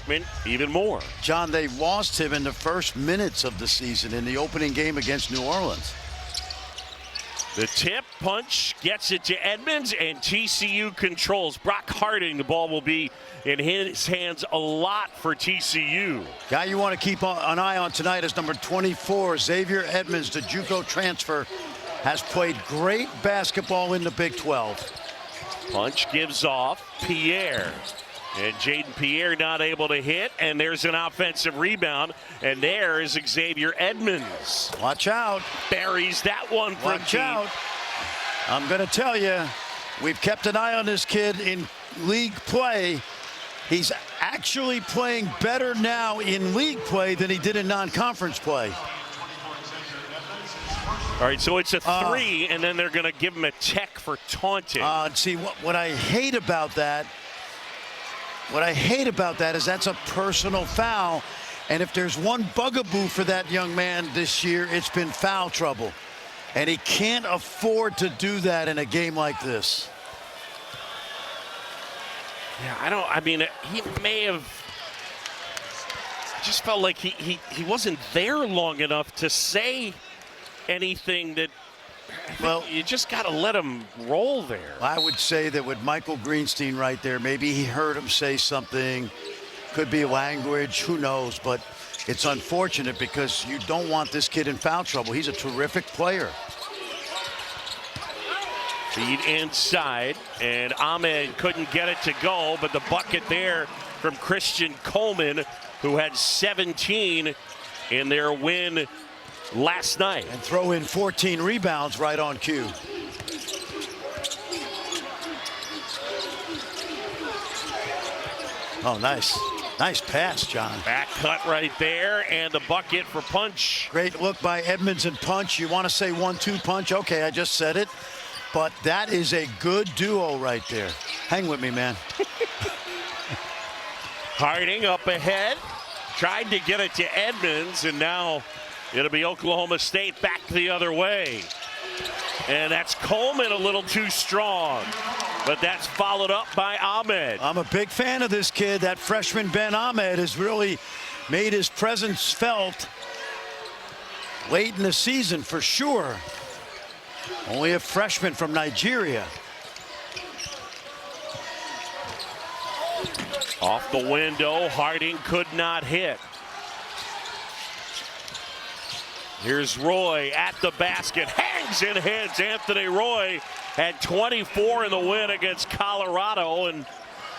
freshman even more. John, they lost him in the first minutes of the season in the opening game against New Orleans. The tip punch gets it to Edmonds, and TCU controls. Brock Harding, the ball will be in his hands a lot for TCU. Guy you want to keep an eye on tonight is number 24, Xavier Edmonds, the JUCO transfer, has played great basketball in the Big 12. Punch gives off. Pierre. And Jaden Pierre not able to hit, and there's an offensive rebound, and there is Xavier Edmonds. Watch out. Buries that one from Watch out. I'm going to tell you, we've kept an eye on this kid in league play. He's actually playing better now in league play than he did in non-conference play. All right, so it's a three, and then they're going to give him a tech for taunting. See, what I hate about that, is that's a personal foul. And if there's one bugaboo for that young man this year, it's been foul trouble. And he can't afford to do that in a game like this. Yeah, I mean, he may have just felt like he wasn't there long enough to say anything that, well, you just got to let him roll there. I would say that with Michael Greenstein right there, maybe he heard him say something. Could be language, who knows, but it's unfortunate because you don't want this kid in foul trouble. He's a terrific player. Feed inside, and Ahmed couldn't get it to go, but the bucket there from Christian Coleman, who had 17 in their win last night. And throw in 14 rebounds right on cue. Oh, nice. Nice pass, John. Back cut right there, and the bucket for Punch. Great look by Edmonds and Punch. You want to say 1-2 Punch? Okay, I just said it. But that is a good duo right there. Hang with me, man. Harding up ahead. Tried to get it to Edmonds, and now it'll be Oklahoma State back the other way. And that's Coleman a little too strong. But that's followed up by Ahmed. I'm a big fan of this kid. That freshman Ben Ahmed has really made his presence felt late in the season for sure. Only a freshman from Nigeria. Off the window, Harding could not hit. Here's Roy at the basket, hangs and hits. Anthony Roy had 24 in the win against Colorado, and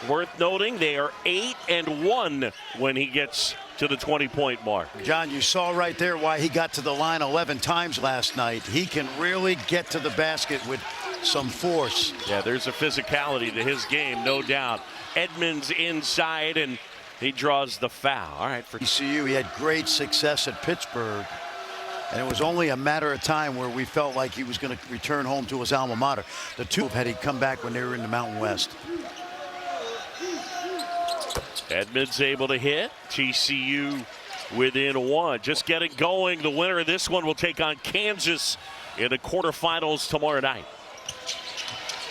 worth noting they are 8-1 when he gets to the 20-point mark. John, you saw right there why he got to the line 11 times last night. He can really get to the basket with some force. Yeah, there's a physicality to his game, no doubt. Edmonds inside, and he draws the foul. All right, for TCU, he had great success at Pittsburgh. And it was only a matter of time where we felt like he was going to return home to his alma mater. The two had he come back when they were in the Mountain West. Edmonds able to hit. TCU within one. Just getting going. The winner of this one will take on Kansas in the quarterfinals tomorrow night.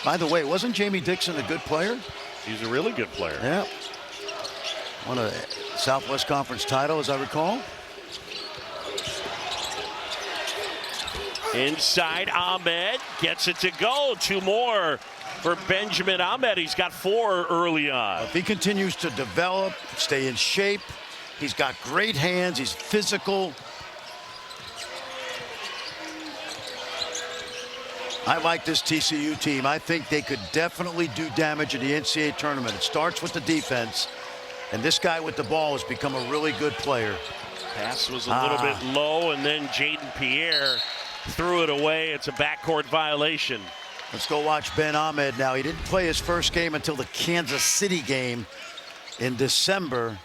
By the way, wasn't Jamie Dixon a good player? He's a really good player. Yeah. Won a Southwest Conference title, as I recall. Inside, Ahmed gets it to go. Two more for Benjamin Ahmed. He's got 4 early on. If he continues to develop, stay in shape, he's got great hands, he's physical. I like this TCU team. I think they could definitely do damage in the NCAA tournament. It starts with the defense, and this guy with the ball has become a really good player. Pass was a little bit low, and then Jaden Pierre threw it away. It's a backcourt violation. Let's go watch Ben Ahmed now. He didn't play his first game until the Kansas City game in December.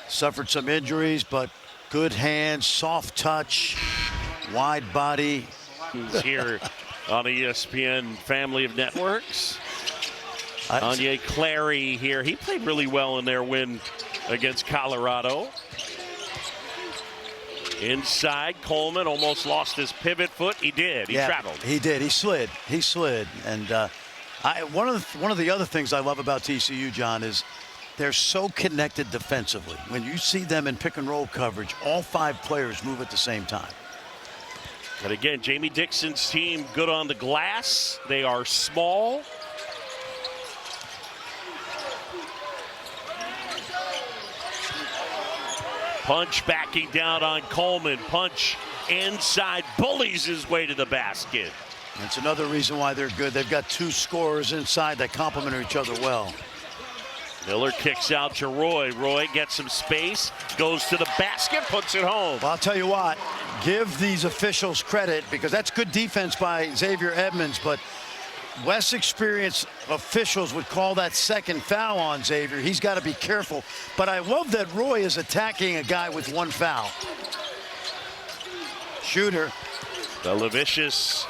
Suffered some injuries, but good hands, soft touch, wide body. He's here on the ESPN family of networks. Anya Clary here. He played really well in their win against Colorado. Inside, Coleman almost lost his pivot foot. He did. He traveled. He did. He slid. And one of the other things I love about TCU, John, is they're so connected defensively. When you see them in pick and roll coverage, all 5 players move at the same time. And again, Jamie Dixon's team good on the glass. They are small. Punch backing down on Coleman. Punch inside, bullies his way to the basket. That's another reason why they're good. They've got 2 scorers inside that complement each other well. Miller kicks out to Roy. Roy gets some space, goes to the basket, puts it home. Well, I'll tell you what, give these officials credit because that's good defense by Xavier Edmonds, but less experienced officials would call that second foul on Xavier. He's got to be careful. But I love that Roy is attacking a guy with 1 foul. Shooter. The Levicius.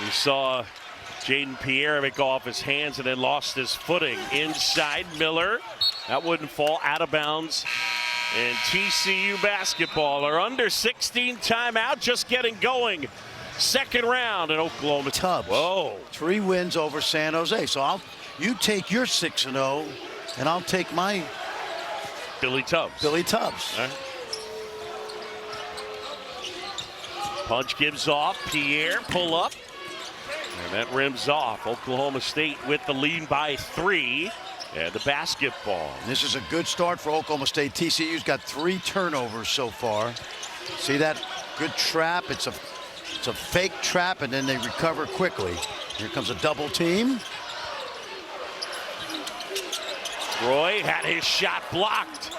We saw Jaden Pierre make off his hands and then lost his footing. Inside Miller. That wouldn't fall, out of bounds. And TCU basketball are under 16 timeout, just getting going. Second round in Oklahoma. Tubbs. Whoa. 3 wins over San Jose. So you take your 6-0 and I'll take my Billy Tubbs. Billy Tubbs. All right. Punch gives off. Pierre pull up. And that rims off. Oklahoma State with the lead by 3. And the basketball. This is a good start for Oklahoma State. TCU's got 3 turnovers so far. See that good trap? It's a fake trap, and then they recover quickly. Here comes a double team. Roy had his shot blocked.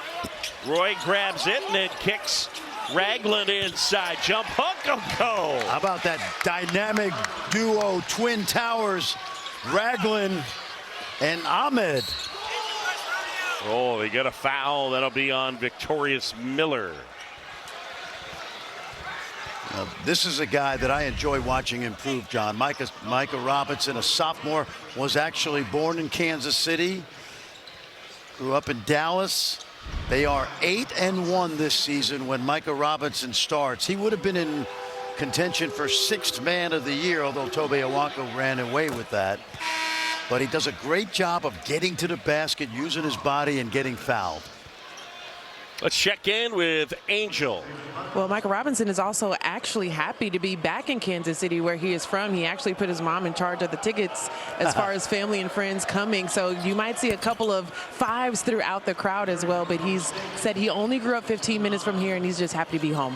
Roy grabs it and then kicks Ragland inside. Jump hook, go. How about that dynamic duo, Twin Towers, Ragland and Ahmed. Oh, they get a foul. That'll be on Victorious Miller. This is a guy that I enjoy watching improve, John. Micah Robinson, a sophomore, was actually born in Kansas City, grew up in Dallas. They are 8-1 this season when Micah Robinson starts. He would have been in contention for 6th man of the year, although Tobe Awako ran away with that. But he does a great job of getting to the basket, using his body, and getting fouled. Let's check in with Angel. Well, Michael Robinson is also actually happy to be back in Kansas City, where he is from. He actually put his mom in charge of the tickets as far as family and friends coming. So you might see a couple of 5s throughout the crowd as well. But he's said he only grew up 15 minutes from here, and he's just happy to be home.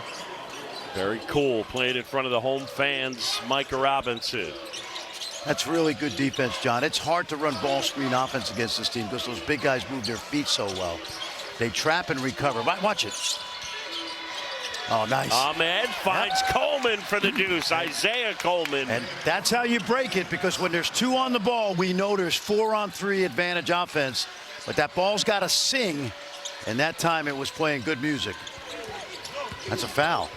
Very cool. Playing in front of the home fans, Micah Robinson. That's really good defense, John. It's hard to run ball screen offense against this team because those big guys move their feet so well. They trap and recover. Watch it. Oh, nice. Ahmed finds Coleman for the deuce. Isaiah Coleman. And that's how you break it, because when there's 2 on the ball, we know there's 4-on-3 advantage offense. But that ball's got to sing, and that time it was playing good music. That's a foul.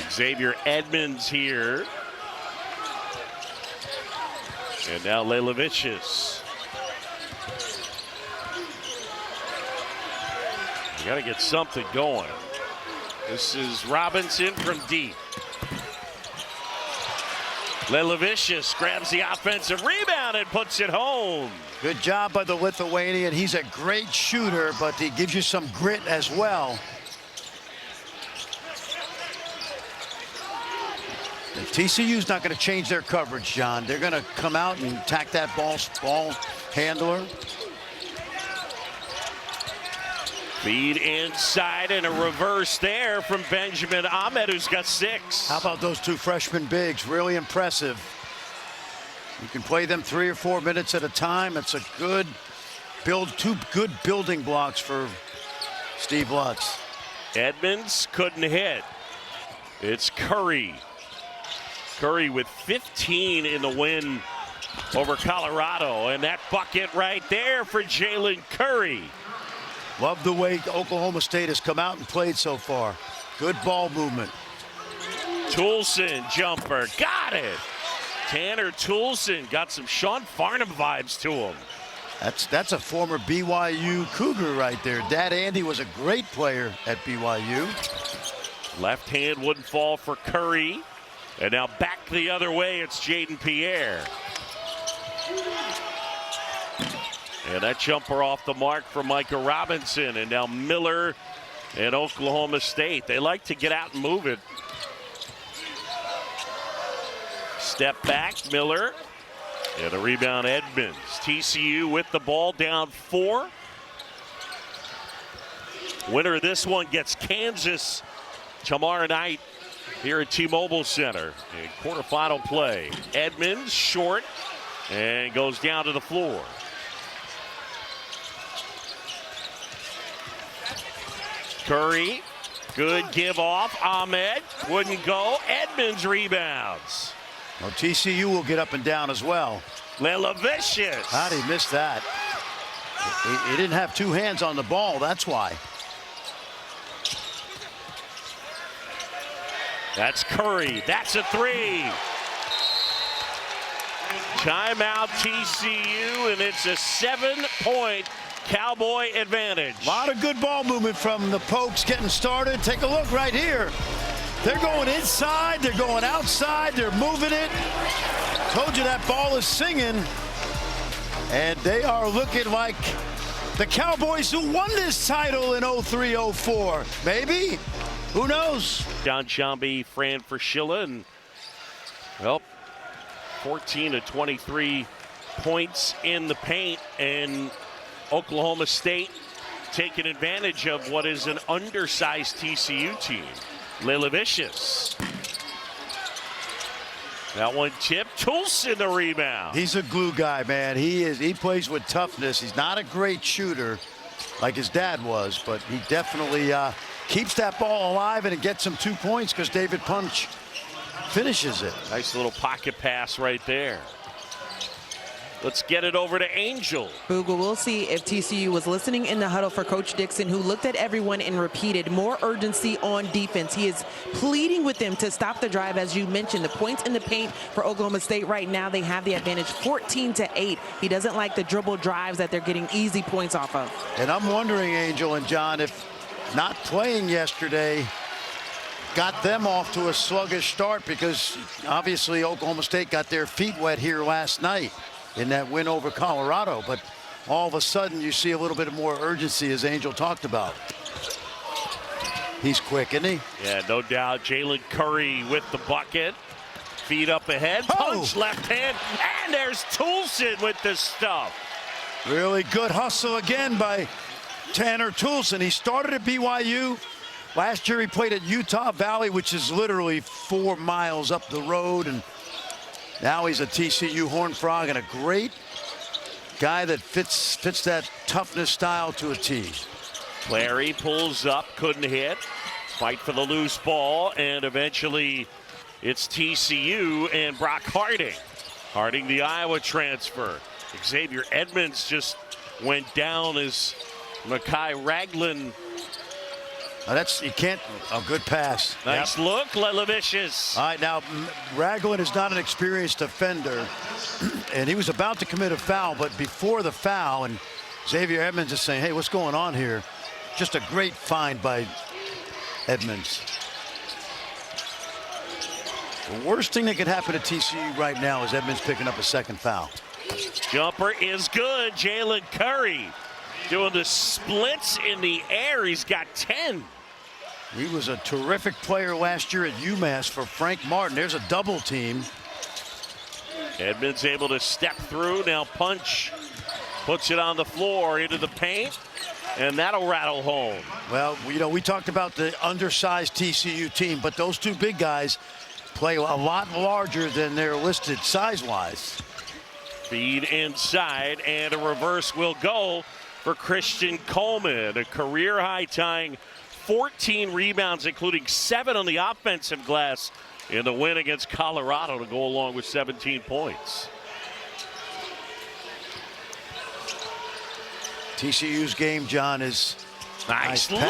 Xavier Edmonds here. And now Lelevicius. You got to get something going. This is Robinson from deep. Lelevicius grabs the offensive rebound and puts it home. Good job by the Lithuanian. He's a great shooter, but he gives you some grit as well. And TCU's not going to change their coverage, John. They're going to come out and attack that ball handler. Feed inside and a reverse there from Benjamin Ahmed, who's got 6. How about those 2 freshman bigs? Really impressive. You can play them 3 or 4 minutes at a time. It's a good build, 2 good building blocks for Steve Lutz. Edmonds couldn't hit. It's Curry. Curry with 15 in the win over Colorado, and that bucket right there for Jalen Curry. Love the way Oklahoma State has come out and played so far. Good ball movement. Toulson jumper, got it. Tanner Toulson got some Sean Farnham vibes to him. That's a former BYU Cougar right there. Dad Andy was a great player at BYU. Left hand wouldn't fall for Curry. And now back the other way, it's Jaden Pierre. And that jumper off the mark for Micah Robinson. And now Miller and Oklahoma State. They like to get out and move it. Step back, Miller. And a rebound, Edmonds. TCU with the ball, down 4. Winner of this one gets Kansas tomorrow night here at T-Mobile Center in quarterfinal play. Edmonds short and goes down to the floor. Curry, good give off. Ahmed wouldn't go. Edmonds rebounds. Well, TCU will get up and down as well. Lelavicious. How'd he miss that? He didn't have 2 hands on the ball, that's why. That's Curry. That's a 3. Timeout TCU, and it's a 7-point Cowboy advantage. A lot of good ball movement from the Pokes getting started. Take a look right here. They're going inside, they're going outside, they're moving it. Told you that ball is singing. And they are looking like the Cowboys who won this title in 03-04. Maybe? Who knows? John Shambi, Fran Fraschilla, and, well, 14 to 23 points in the paint, and Oklahoma State taking advantage of what is an undersized TCU team. Lelavicious. That one tipped. Toulson the rebound. He's a glue guy, man. He plays with toughness. He's not a great shooter like his dad was, but he definitely keeps that ball alive, and it gets him 2 points because David Punch finishes it. Nice little pocket pass right there. Let's get it over to Angel. Boogle, we'll see if TCU was listening in the huddle for Coach Dixon, who looked at everyone and repeated more urgency on defense. He is pleading with them to stop the drive. As you mentioned, the points in the paint for Oklahoma State right now, they have the advantage 14-8. He doesn't like the dribble drives that they're getting easy points off of. And I'm wondering, Angel and John, if not playing yesterday got them off to a sluggish start, because obviously Oklahoma State got their feet wet here last night in that win over Colorado, but all of a sudden you see a little bit more urgency, as Angel talked about. He's quick, isn't he? Yeah, no doubt. Jalen Curry with the bucket. Feet up ahead. Punch left hand. And there's Toulson with the stuff. Really good hustle again by Tanner Toulson. He started at BYU. Last year he played at Utah Valley, which is literally 4 miles up the road, and now he's a TCU Horned Frog, and a great guy that fits that toughness style to a T. Larry pulls up, couldn't hit. Fight for the loose ball, and eventually it's TCU and Brock Harding. Harding, the Iowa transfer. Xavier Edmonds just went down as Mekhi Ragland. You can't. A good pass. Nice look, Lelavicious. All right, now Ragland is not an experienced defender, and he was about to commit a foul, but before the foul, and Xavier Edmonds is saying, hey, what's going on here? Just a great find by Edmonds. The worst thing that could happen to TCU right now is Edmonds picking up a second foul. Jumper is good. Jalen Curry doing the splits in the air. He's got 10. He was a terrific player last year at UMass for Frank Martin. There's a double team. Edmonds able to step through. Now Punch puts it on the floor into the paint, and that'll rattle home. Well, we talked about the undersized TCU team, but those two big guys play a lot larger than they're listed size-wise. Feed inside, and a reverse will go for Christian Coleman, a career-high tying 14 rebounds, including 7 on the offensive glass in the win against Colorado, to go along with 17 points. TCU's game, John, is nice look.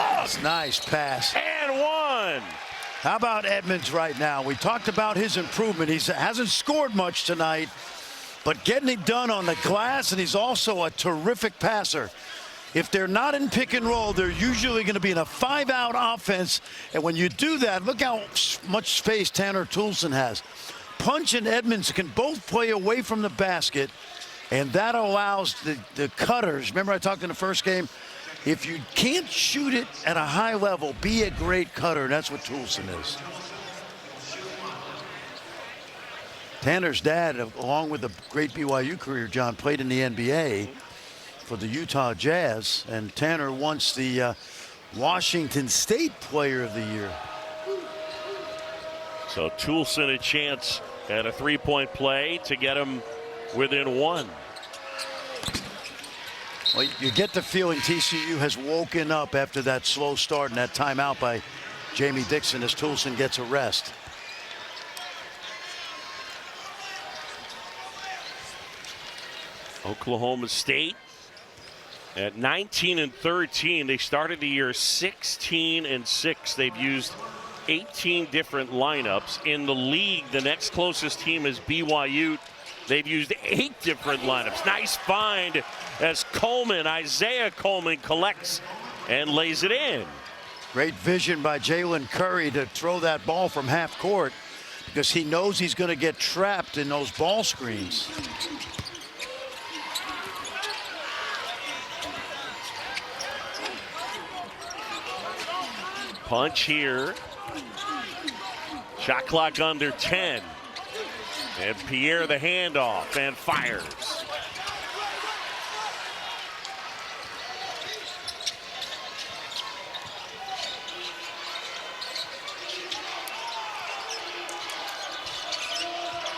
Nice pass. And one. How about Edmonds right now? We talked about his improvement. He hasn't scored much tonight, but getting it done on the glass, and he's also a terrific passer. If they're not in pick and roll, they're usually going to be in a 5-out offense. And when you do that, look how much space Tanner Toulson has. Punch and Edmonds can both play away from the basket. And that allows the cutters. Remember I talked in the first game? If you can't shoot it at a high level, be a great cutter, and that's what Toulson is. Tanner's dad, along with a great BYU career, John, played in the NBA for the Utah Jazz, and Tanner once the Washington State Player of the Year. So Toulson a chance at a three-point play to get him within one. Well, you get the feeling TCU has woken up after that slow start and that timeout by Jamie Dixon as Toulson gets a rest. Oklahoma State at 19-13. They started the year 16-6. They've used 18 different lineups. In the league, the next closest team is BYU. They've used 8 different lineups. Nice find as Isaiah Coleman collects and lays it in. Great vision by Jalen Curry to throw that ball from half court because he knows he's going to get trapped in those ball screens. Punch here. Shot clock under 10. And Pierre the handoff and fires.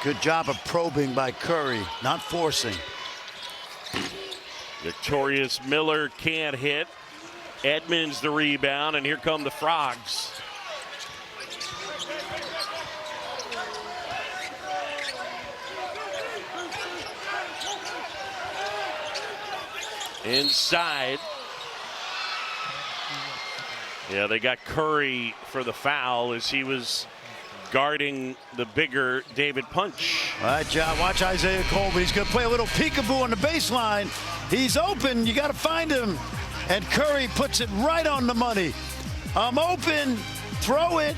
Good job of probing by Curry, not forcing. Victorious Miller can't hit. Edmonds the rebound, and here come the Frogs. Inside. Yeah, they got Curry for the foul as he was guarding the bigger David Punch. All right, John, watch Isaiah Coleman. He's going to play a little peekaboo on the baseline. He's open. You got to find him. And Curry puts it right on the money. I'm open. Throw it.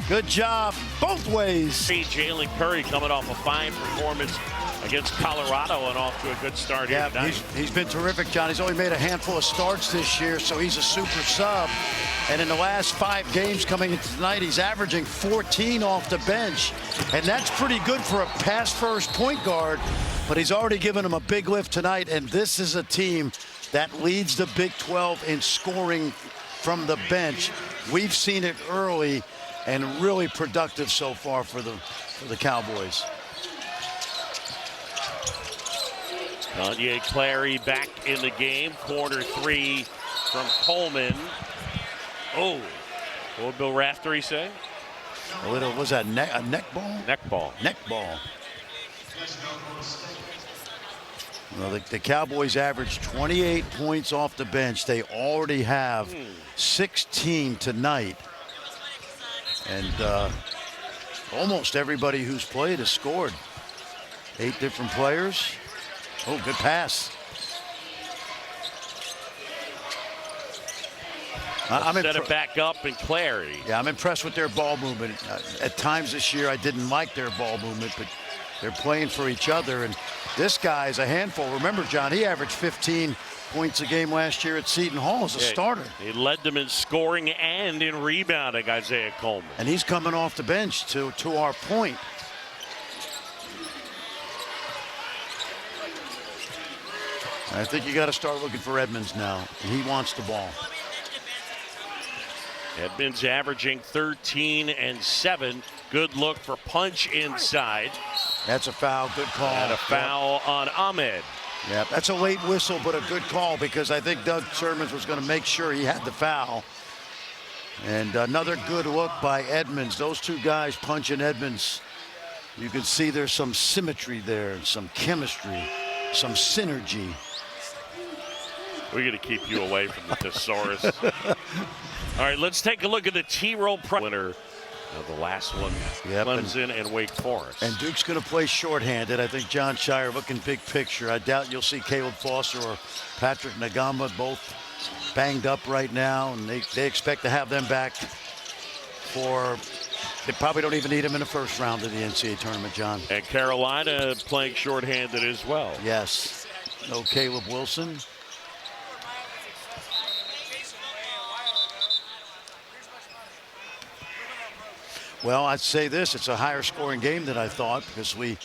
Good job both ways. See Jalen Curry coming off a fine performance against Colorado and off to a good start here tonight. He's been terrific, John. He's only made a handful of starts this year, so he's a super sub. And in the last 5 games coming into tonight, he's averaging 14 off the bench. And that's pretty good for a pass-first point guard. But he's already given him a big lift tonight, and this is a team that leads the Big 12 in scoring from the bench. We've seen it early and really productive so far for the Cowboys. Kanye Clary back in the game. Corner 3 from Coleman. Oh, what did Bill Raftery say? A little, was that a neck ball? Neck ball. Neck ball. Well, the Cowboys averaged 28 points off the bench. They already have 16 tonight. And almost everybody who's played has scored. 8 different players. Oh, good pass. Set it back up and Clary. Yeah, I'm impressed with their ball movement. At times this year, I didn't like their ball movement, but they're playing for each other. And this guy is a handful. Remember, John, he averaged 15 points a game last year at Seton Hall as a starter. He led them in scoring and in rebounding, Isaiah Coleman. And he's coming off the bench to our point. I think you got to start looking for Edmonds now. He wants the ball. Edmonds averaging 13 and 7. Good look for Punch inside. That's a foul. Good call. And a foul on Ahmed. Yeah, that's a late whistle, but a good call because I think Doug Shermans was going to make sure he had the foul. And another good look by Edmonds. Those two guys, Punch and Edmonds, you can see there's some symmetry there, some chemistry, some synergy. We're going to keep you away from the thesaurus. All right, let's take a look at the T-Roll winner of the last one. Clemson and Wake Forest. And Duke's going to play shorthanded. I think John Shire looking big picture. I doubt you'll see Caleb Foster or Patrick Nagamba both banged up right now, and they expect to have them back for They probably don't even need him in the first round of the NCAA tournament, John. And Carolina playing shorthanded as well. Yes. No Caleb Wilson. Well, I'd say this, it's a higher scoring game than I thought because we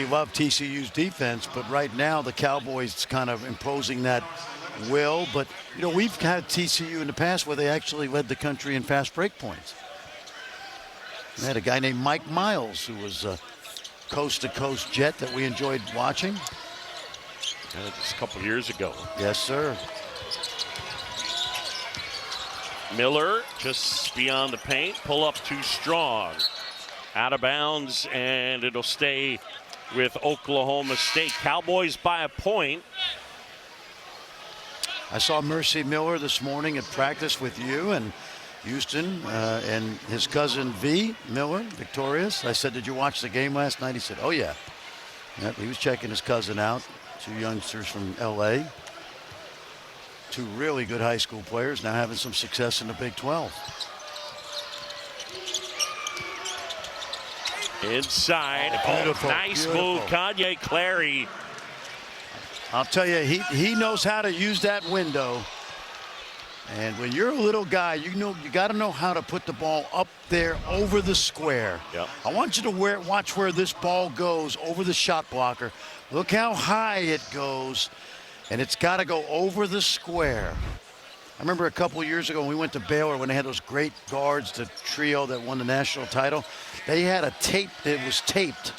love TCU's defense, but right now the Cowboys kind of imposing that will. But, you know, we've had TCU in the past where they actually led the country in fast break points. They had a guy named Mike Miles who was a coast-to-coast Jet that we enjoyed watching. Just a couple years ago. Yes, sir. Miller just beyond the paint. Pull up too strong. Out of bounds, and it'll stay with Oklahoma State. Cowboys by a point. I saw Mercy Miller this morning at practice with you and Houston and his cousin V. Miller, Victorious. I said, did you watch the game last night? He said, oh, yeah. Yep, he was checking his cousin out. Two youngsters from L.A. Two really good high school players now having some success in the Big 12. Inside. Beautiful, Nice beautiful move, Kanye Clary. I'll tell you, he knows how to use that window. And when you're a little guy, you got to know how to put the ball up there over the square. Yep. I want you to watch where this ball goes over the shot blocker. Look how high it goes, and it's got to go over the square. I remember a couple years ago when we went to Baylor when they had those great guards, the trio that won the national title. They had a tape that was taped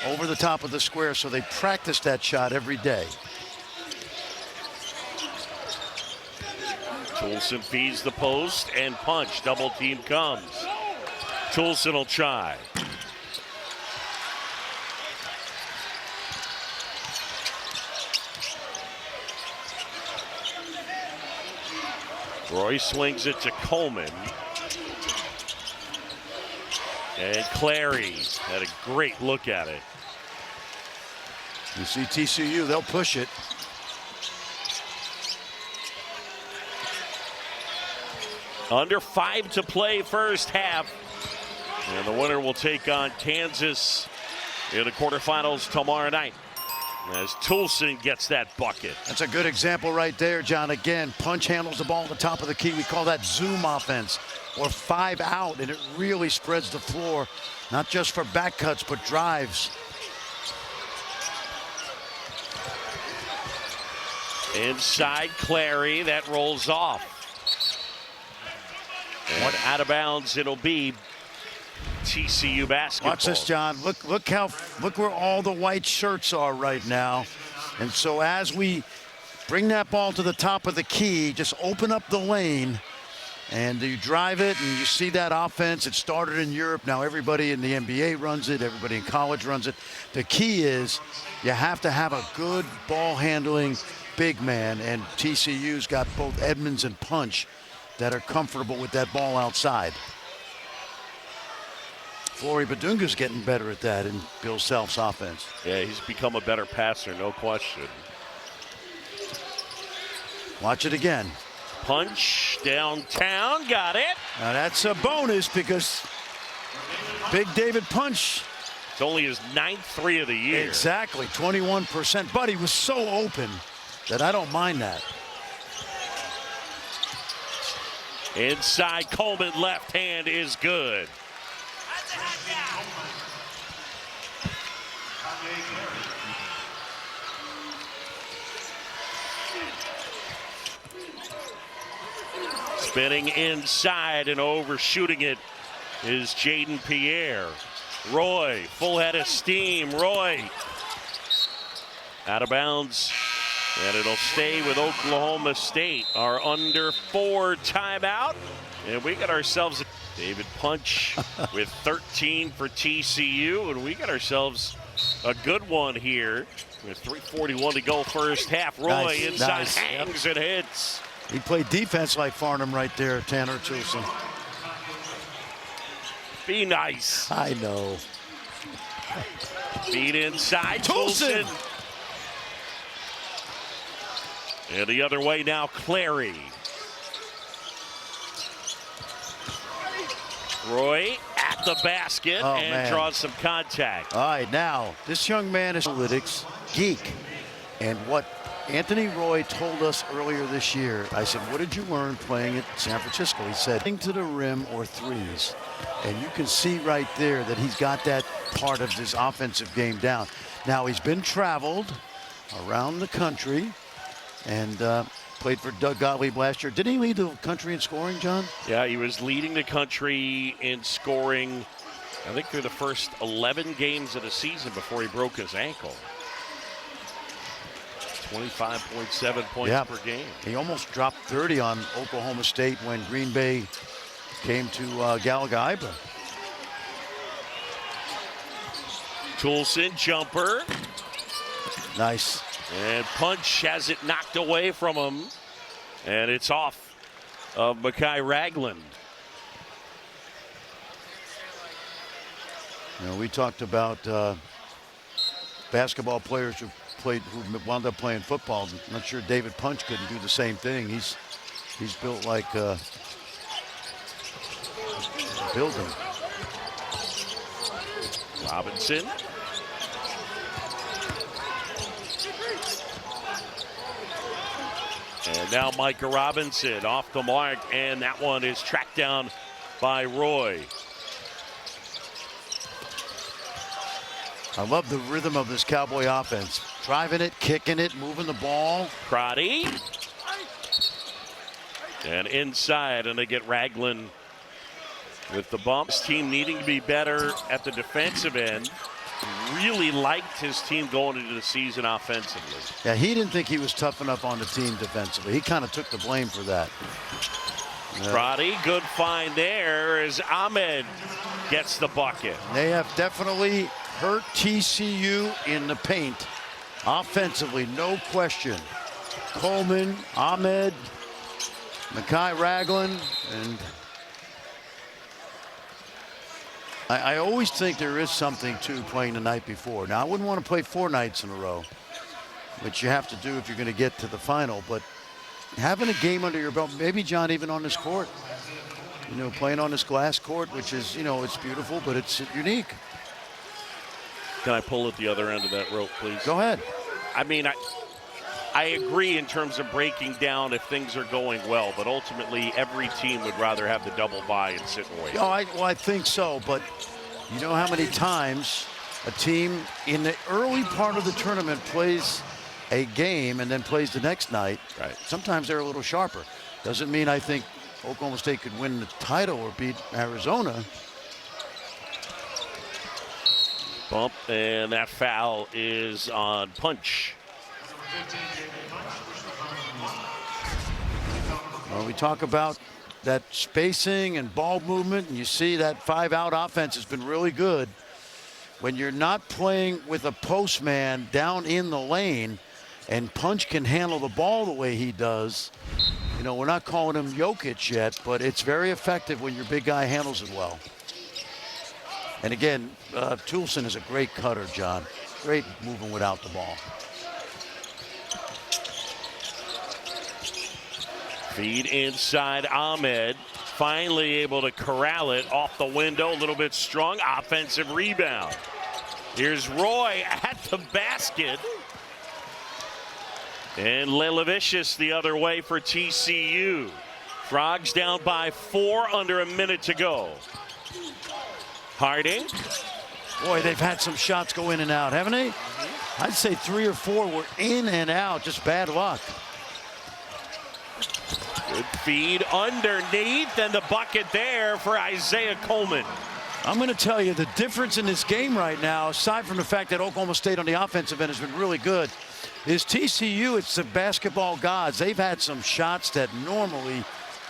over the top of the square, so they practiced that shot every day. Toulson feeds the post and punch. Double team comes. Toulson will try. Roy swings it to Coleman. And Clary had a great look at it. You see TCU, they'll push it. Under 5 to play first half. And the winner will take on Kansas in the quarterfinals tomorrow night as Toulson gets that bucket. That's a good example right there, John. Again, punch handles the ball at the top of the key. We call that zoom offense, or 5 out, and it really spreads the floor, not just for back cuts, but drives. Inside Clary, that rolls off. And out of bounds, it'll be TCU basketball. Watch this, John. Look where all the white shirts are right now. And so as we bring that ball to the top of the key, just open up the lane, and you drive it, and you see that offense. It started in Europe. Now everybody in the NBA runs it. Everybody in college runs it. The key is you have to have a good ball-handling big man, and TCU's got both Edmonds and Punch that are comfortable with that ball outside. Flory Badunga's getting better at that in Bill Self's offense. Yeah, he's become a better passer, no question. Watch it again. Punch downtown, got it. Now that's a bonus because Big David Punch. It's only his 9th 3 of the year. Exactly, 21%. But he was so open that I don't mind that. Inside Coleman, left hand is good. Spinning inside and overshooting it is Jaden Pierre. Roy, full head of steam. Roy out of bounds. And it'll stay with Oklahoma State. Our under 4 timeout. And we got ourselves David Punch with 13 for TCU. And we got ourselves a good one here with 3:41 to go first half. Roy inside hangs and hits. He played defense like Farnham right there, Tanner Toulson. Be nice. I know. Feed inside. Toulson. And the other way now, Clary. Roy at the basket and man. draws some contact. All right, now, this young man is an analytics geek. And what Anthony Roy told us earlier this year, I said, what did you learn playing at San Francisco? He said, to the rim or threes. And you can see right there that he's got that part of his offensive game down. Now, he's been traveled around the country and played for Doug Gottlieb last year. Didn't he lead the country in scoring, John? Yeah, he was leading the country in scoring, I think, through the first 11 games of the season before he broke his ankle. 25.7 points per game. He almost dropped 30 on Oklahoma State when Green Bay came to Gallagher. Toulson jumper. Nice. And Punch has it knocked away from him. And it's off of Mekhi Ragland. You know, we talked about basketball players who wound up playing football. I'm not sure David Punch couldn't do the same thing. He's built like a building. Robinson. And now Micah Robinson off the mark, and that one is tracked down by Roy. I love the rhythm of this Cowboy offense. Driving it, kicking it, moving the ball. Crotty. And inside, and they get Ragland with the bump. His team needing to be better at the defensive end. Really liked his team going into the season offensively. Yeah, he didn't think he was tough enough on the team defensively. He kind of took the blame for that. Crotty, good find there as Ahmed gets the bucket. They have definitely hurt TCU in the paint. Offensively, no question. Coleman, Ahmed, Mekhi Ragland, and I always think there is something to playing the night before. Now, I wouldn't want to play 4 nights in a row, which you have to do if you're going to get to the final, but having a game under your belt, maybe, John, even on this court, you know, playing on this glass court, which is, you know, it's beautiful, but it's unique. Can I pull at the other end of that rope, please? Go ahead. I mean, I agree in terms of breaking down if things are going well, but ultimately every team would rather have the double bye and sit and wait. Oh, I think so, but you know how many times a team in the early part of the tournament plays a game and then plays the next night. Right. Sometimes they're a little sharper. Doesn't mean I think Oklahoma State could win the title or beat Arizona. Bump, and that foul is on Punch. Well, we talk about that spacing and ball movement, and you see that 5-out offense has been really good. When you're not playing with a post man down in the lane and Punch can handle the ball the way he does, you know, we're not calling him Jokic yet, but it's very effective when your big guy handles it well. And again, Toulson is a great cutter, John. Great moving without the ball. Feed inside Ahmed. Finally able to corral it off the window. A little bit strong. Offensive rebound. Here's Roy at the basket. And Lelavicius the other way for TCU. Frogs down by 4, under a minute to go. Harding. Boy, they've had some shots go in and out, haven't they? I'd say 3 or 4 were in and out, just bad luck. Good feed underneath, and the bucket there for Isaiah Coleman. I'm going to tell you the difference in this game right now, aside from the fact that Oklahoma State on the offensive end has been really good, is TCU, it's the basketball gods. They've had some shots that normally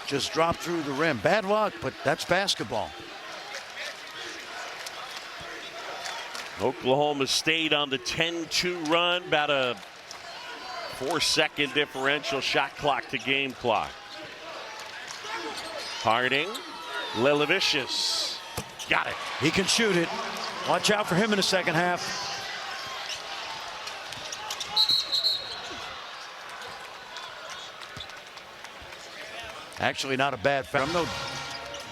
just drop through the rim. Bad luck, but that's basketball. Oklahoma State on the 10-2 run, about a 4-second differential, shot clock to game clock. Harding, Lelavicius, got it. He can shoot it. Watch out for him in the second half. Actually, not a bad foul. I'm no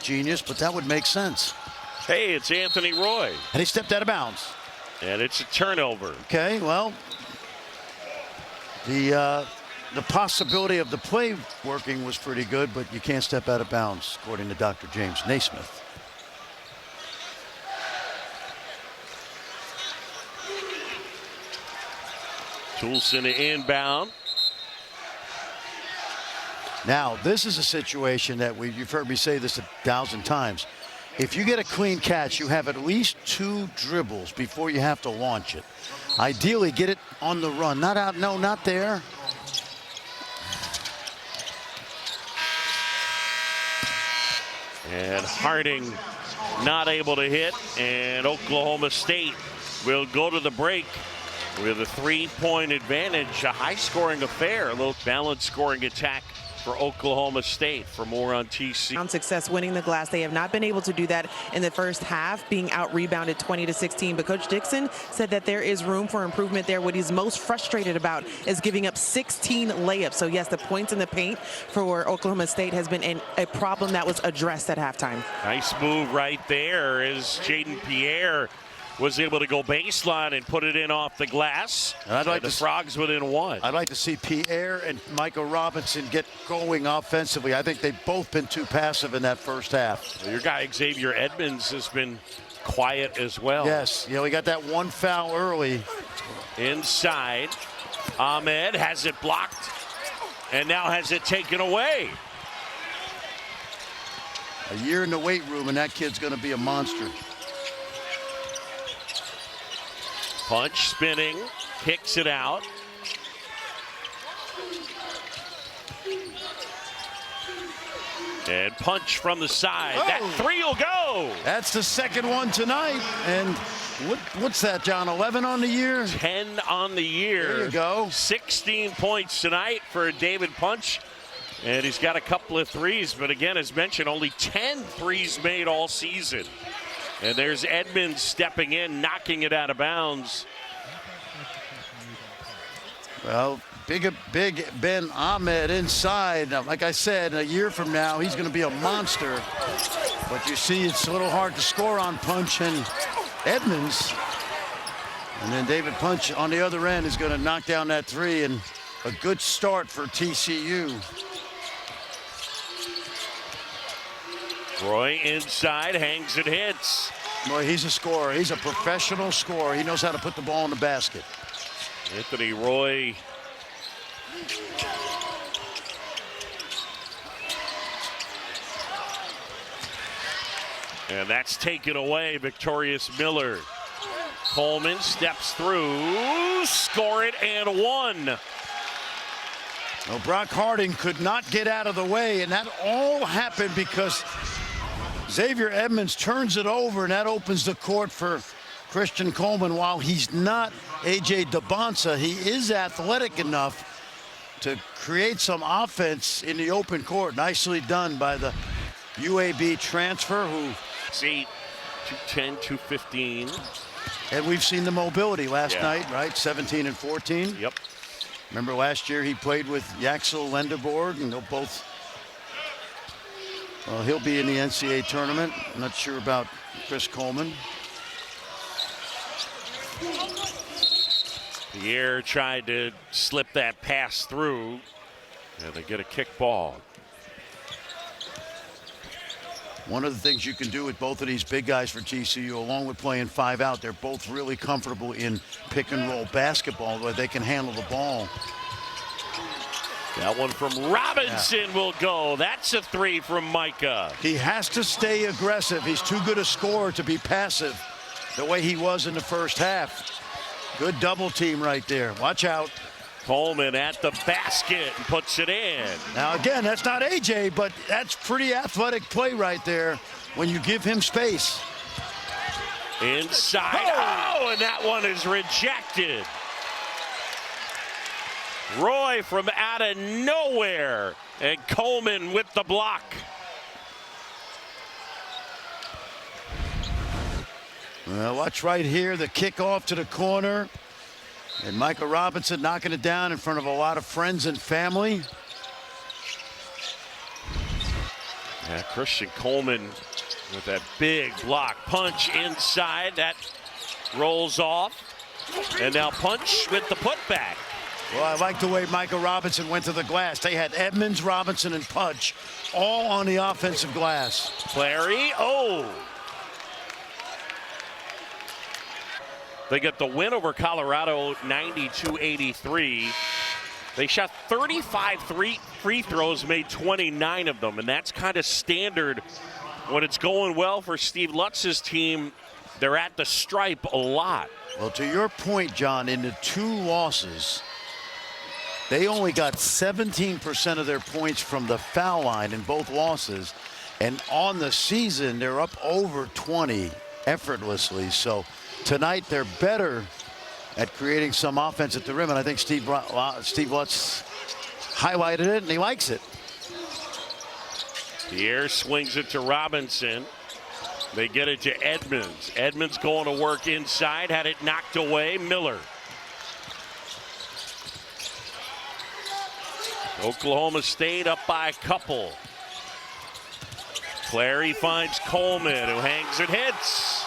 genius, but that would make sense. Hey, it's Anthony Roy. And he stepped out of bounds. And it's a turnover. Okay, well, the possibility of the play working was pretty good, but you can't step out of bounds, according to Dr. James Naismith. Toulson inbound. Now, this is a situation that you've heard me say this 1,000 times. If you get a clean catch, you have at least 2 dribbles before you have to launch it. Ideally, get it on the run. Not out, no, not there. And Harding not able to hit, and Oklahoma State will go to the break with a 3-point advantage. A high-scoring affair, a little balanced scoring attack for Oklahoma State. For more on TCU. On success winning the glass, they have not been able to do that in the first half, being out-rebounded 20-16. But Coach Dixon said that there is room for improvement there. What he's most frustrated about is giving up 16 layups. So yes, the points in the paint for Oklahoma State has been a problem that was addressed at halftime. Nice move right there as Jaden Pierre was able to go baseline and put it in off the glass. And I'd like the Frogs within 1. I'd like to see Pierre and Micah Robinson get going offensively. I think they've both been too passive in that first half. Well, your guy Xavier Edmonds has been quiet as well. Yes, we got that 1 foul early. Inside, Ahmed has it blocked and now has it taken away. A year in the weight room and that kid's going to be a monster. Punch spinning, kicks it out. And punch from the side. Oh. That 3 will go. That's the second one tonight. And what's that, John? 11 on the year? 10 on the year. There you go. 16 points tonight for David Punch. And he's got a couple of threes, but again, as mentioned, only 10 threes made all season. And there's Edmonds stepping in, knocking it out of bounds. Well, big Ben Ahmed inside. Now, like I said, a year from now, he's going to be a monster. But you see, it's a little hard to score on Punch and Edmonds. And then David Punch on the other end is going to knock down that 3, and a good start for TCU. Roy inside, hangs and hits. Boy, he's a scorer. He's a professional scorer. He knows how to put the ball in the basket. Anthony Roy. And that's taken away. Victorious Miller. Coleman steps through, score it, and 1. Well, Brock Harding could not get out of the way, and that all happened because Xavier Edmonds turns it over, and that opens the court for Christian Coleman. While he's not A.J. DeBonsa, he is athletic enough to create some offense in the open court. Nicely done by the UAB transfer who... See, 210, 215. And we've seen the mobility last Yeah. night, right? 17 and 14. Yep. Remember last year he played with Yaxel Lendeborg, and they'll both... Well, he'll be in the NCAA tournament. I'm not sure about Chris Coleman. Pierre tried to slip that pass through, and they get a kick ball. One of the things you can do with both of these big guys for TCU, along with playing 5 out, they're both really comfortable in pick and roll basketball where they can handle the ball. That one from Robinson will go. That's a 3 from Micah. He has to stay aggressive. He's too good a scorer to be passive the way he was in the first half. Good double team right there. Watch out. Coleman at the basket and puts it in. Now, again, that's not A.J., but that's pretty athletic play right there when you give him space. Inside. Oh, and that one is rejected. Roy from out of nowhere, and Coleman with the block. Well, watch right here, the kickoff to the corner. And Micah Robinson knocking it down in front of a lot of friends and family. Yeah, Christian Coleman with that big block. Punch inside. That rolls off. And now Punch with the putback. Well, I like the way Michael Robinson went to the glass. They had Edmonds, Robinson, and Punch all on the offensive glass. Clary, oh. They get the win over Colorado, 92-83. They shot 35 free throws, made 29 of them, and that's kind of standard when it's going well for Steve Lutz's team. They're at the stripe a lot. Well, to your point, John, in the 2 losses, they only got 17% of their points from the foul line in both losses. And on the season, they're up over 20 effortlessly. So tonight, they're better at creating some offense at the rim. And I think Steve Lutz highlighted it, and he likes it. Pierre swings it to Robinson. They get it to Edmonds. Edmonds going to work inside, had it knocked away. Miller. Oklahoma State up by a couple. Clary finds Coleman, who hangs and hits.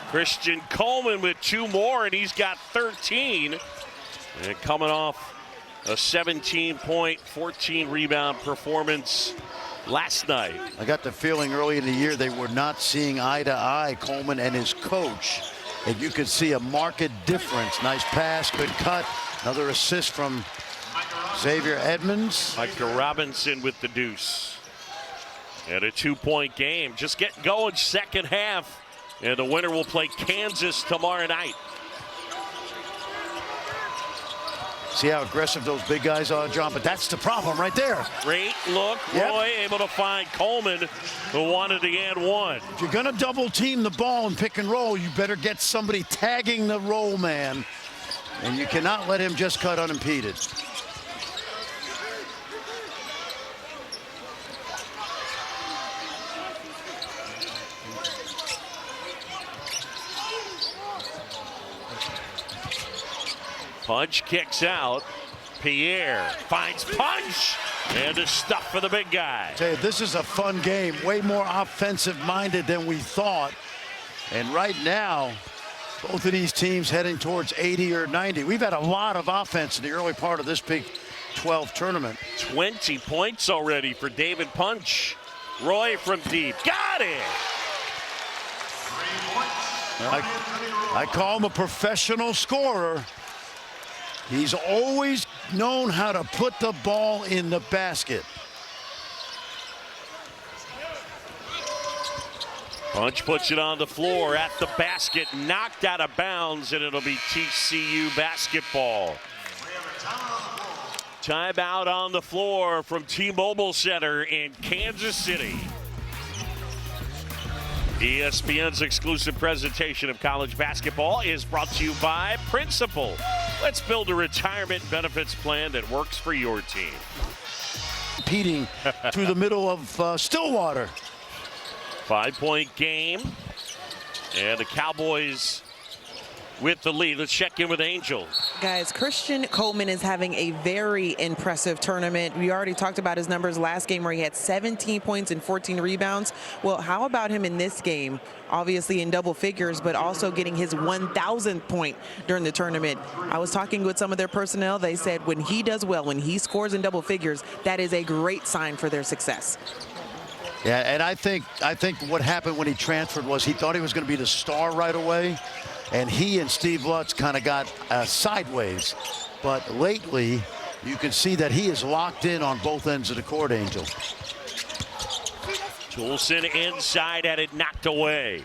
Christian Coleman with 2 more, and he's got 13. And coming off a 17-point, 14-rebound performance last night. I got the feeling early in the year they were not seeing eye to eye, Coleman and his coach. And you could see a marked difference. Nice pass, good cut. Another assist from Xavier Edmonds. Micah Robinson with the deuce. And a 2-point game. Just getting going second half. And the winner will play Kansas tomorrow night. See how aggressive those big guys are, John? But that's the problem right there. Great look. Yep. Roy able to find Coleman, who wanted the and one. If you're going to double team the ball and pick and roll, you better get somebody tagging the roll man. And you cannot let him just cut unimpeded. Punch kicks out. Pierre finds Punch. And a stuff for the big guy. Hey, this is a fun game. Way more offensive minded than we thought. And right now, both of these teams heading towards 80 or 90. We've had a lot of offense in the early part of this Big 12 tournament. 20 points already for David Punch. Roy from deep. Got it! I call him a professional scorer. He's always known how to put the ball in the basket. Punch puts it on the floor at the basket, knocked out of bounds, and it'll be TCU basketball. Timeout on the floor from T-Mobile Center in Kansas City. ESPN's exclusive presentation of college basketball is brought to you by Principal. Let's build a retirement benefits plan that works for your team. Competing through the middle of Stillwater. 5-point game. And the Cowboys with the lead. Let's check in with Angel. Guys, Christian Coleman is having a very impressive tournament. We already talked about his numbers last game where he had 17 points and 14 rebounds. Well, how about him in this game? Obviously in double figures, but also getting his 1,000th point during the tournament. I was talking with some of their personnel. They said when he does well, when he scores in double figures, that is a great sign for their success. Yeah, and I think what happened when he transferred was he thought he was going to be the star right away. And he and Steve Lutz kind of got sideways. But lately, you can see that he is locked in on both ends of the court, Angel. Toulson inside, had it knocked away.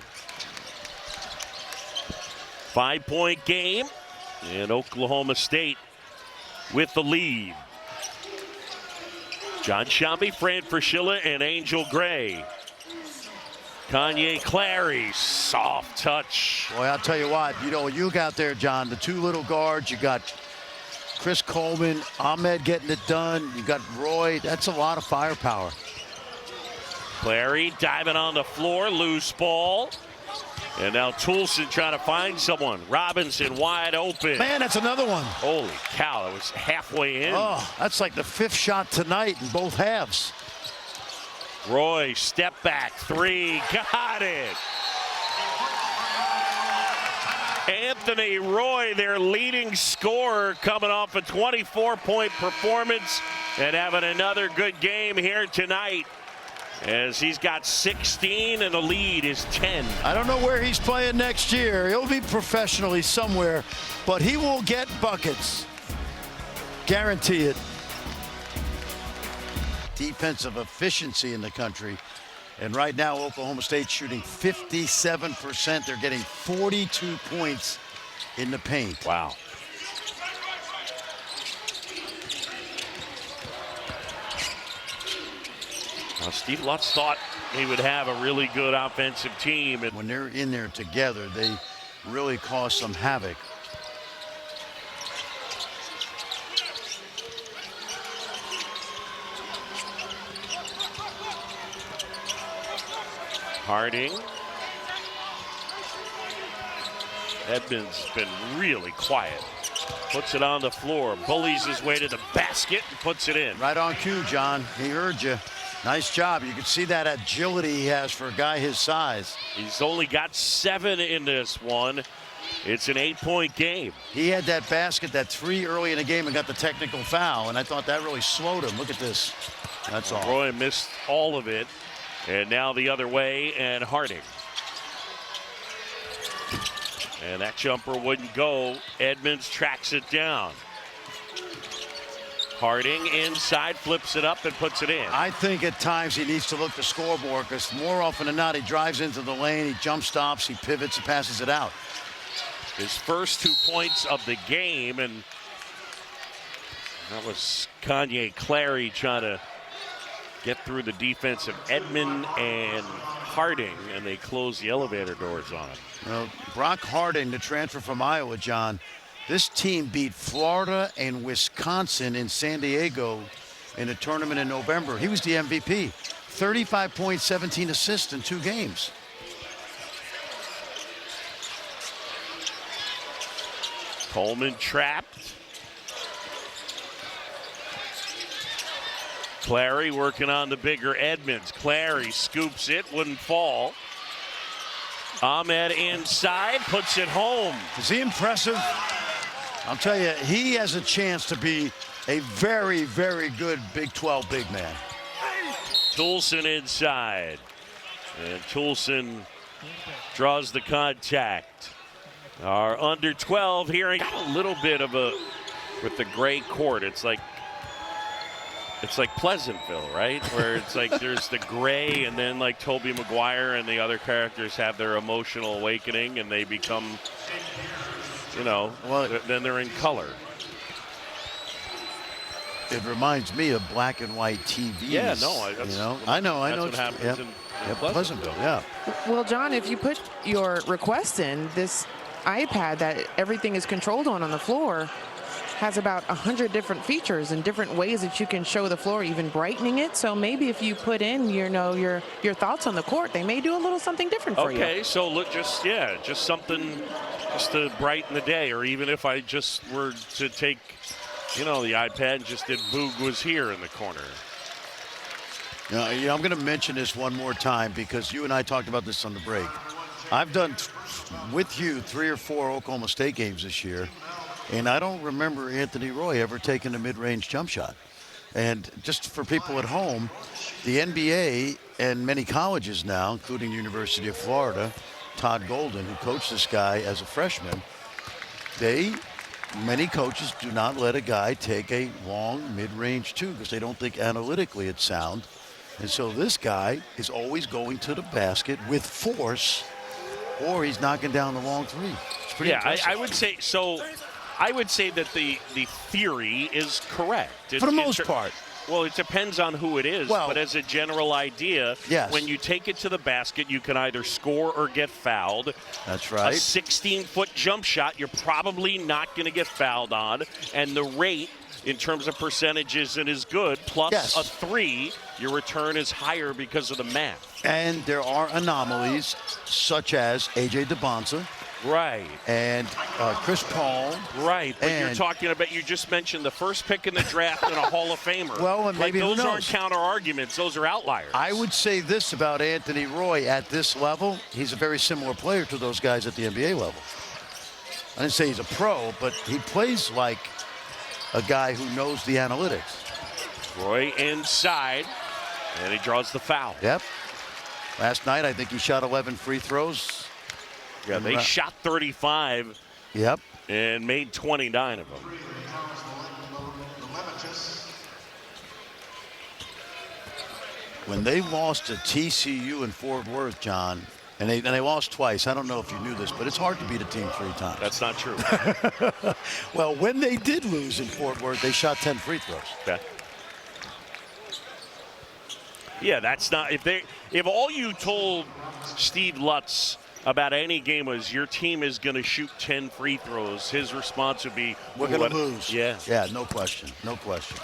5-point game. And Oklahoma State with the lead. John Shambi, Fran Fraschilla, and Angel Gray. Kanye Clary, soft touch. Boy, I'll tell you what, you got there, John, the 2 little guards. You got Chris Coleman, Ahmed getting it done. You got Roy. That's a lot of firepower. Clary diving on the floor, loose ball. And now Toulson trying to find someone. Robinson wide open. Man, that's another one. Holy cow, that was halfway in. Oh, that's like the 5th shot tonight in both halves. Roy, step back, three, got it. Anthony Roy, their leading scorer, coming off a 24-point performance and having another good game here tonight, as he's got 16 and the lead is 10. I don't know where he's playing next year. He'll be professionally somewhere, but he will get buckets. Guarantee it. Defensive efficiency in the country. And right now, Oklahoma State shooting 57%. They're getting 42 points in the paint. Wow. Now, Steve Lutz thought he would have a really good offensive team. And when they're in there together, they really cause some havoc. Harding. Edmonds been really quiet. Puts it on the floor, bullies his way to the basket and puts it in. Right on cue, John. He heard you. Nice job. You can see that agility he has for a guy his size. He's only got 7 in this one. It's an 8-point game. He had that basket, that 3 early in the game, and got the technical foul, and I thought that really slowed him. Look at this. That's all. Roy missed all of it. And now the other way, and Harding. And that jumper wouldn't go. Edmonds tracks it down. Harding inside, flips it up and puts it in. I think at times he needs to look the scoreboard, because more often than not, he drives into the lane, he jump stops, he pivots, and passes it out. His first 2 points of the game, and that was Kanye Clary trying to get through the defense of Edmond and Harding, and they close the elevator doors on him. Well, Brock Harding, the transfer from Iowa, John, this team beat Florida and Wisconsin in San Diego in a tournament in November. He was the MVP. 35 points, 17 assists in 2 games. Coleman trapped. Clary working on the bigger Edmonds. Clary scoops it, wouldn't fall. Ahmed inside, puts it home. Is he impressive? I'll tell you, he has a chance to be a very, very good Big 12 big man. Toulson inside. And Toulson draws the contact. Our under 12 here. A little bit of a, with the gray court, it's like Pleasantville, right? Where it's like there's the gray, and then like Tobey Maguire and the other characters have their emotional awakening and they become, you know, well, then they're in color. It reminds me of black and white TVs. Yeah, no, I know. That's what happens in Pleasantville, yeah. Well, John, if you put your request in, this iPad that everything is controlled on the floor has about 100 different features and different ways that you can show the floor, even brightening it. So maybe if you put in, your thoughts on the court, they may do a little something different for you. Okay, so look, just something just to brighten the day, or even if I just were to take, the iPad and just did Boog Was Here in the corner. I'm going to mention this one more time because you and I talked about this on the break. I've done with you 3 or 4 Oklahoma State games this year. And I don't remember Anthony Roy ever taking a mid-range jump shot. And just for people at home, the NBA and many colleges now, including the University of Florida, Todd Golden, who coached this guy as a freshman, many coaches do not let a guy take a long mid-range two because they don't think analytically it's sound. And so this guy is always going to the basket with force, or he's knocking down the long three. It's pretty impressive. I would say so. I would say that the theory is correct. For the most part. Well, it depends on who it is, but as a general idea, yes. When you take it to the basket, you can either score or get fouled. That's right. A 16-foot jump shot, you're probably not going to get fouled on, and the rate in terms of percentages is good, plus a 3, your return is higher because of the math. And there are anomalies, such as A.J. DeBonza, Right. And Chris Paul. Right, but you're And- talking about, you just mentioned the first pick in the draft and a Hall of Famer. Well, and maybe like, who those aren't knows? counter arguments. Those are outliers. I would say this about Anthony Roy at this level. He's a very similar player to those guys at the NBA level. I didn't say he's a pro, but he plays like a guy who knows the analytics. Roy inside, and he draws the foul. Yep. Last night, I think he shot 11 free throws. Yeah, they shot 35 Yep. and made 29 of them. When they lost to TCU in Fort Worth, John, and they lost twice. I don't know if you knew this, but it's hard to beat a team 3 times. That's not true. Well, when they did lose in Fort Worth, they shot 10 free throws. Okay. Yeah, that's not, if all you told Steve Lutz about any game was your team is going to shoot 10 free throws, his response would be, We're going to lose. Yeah. Yeah, no question. No question.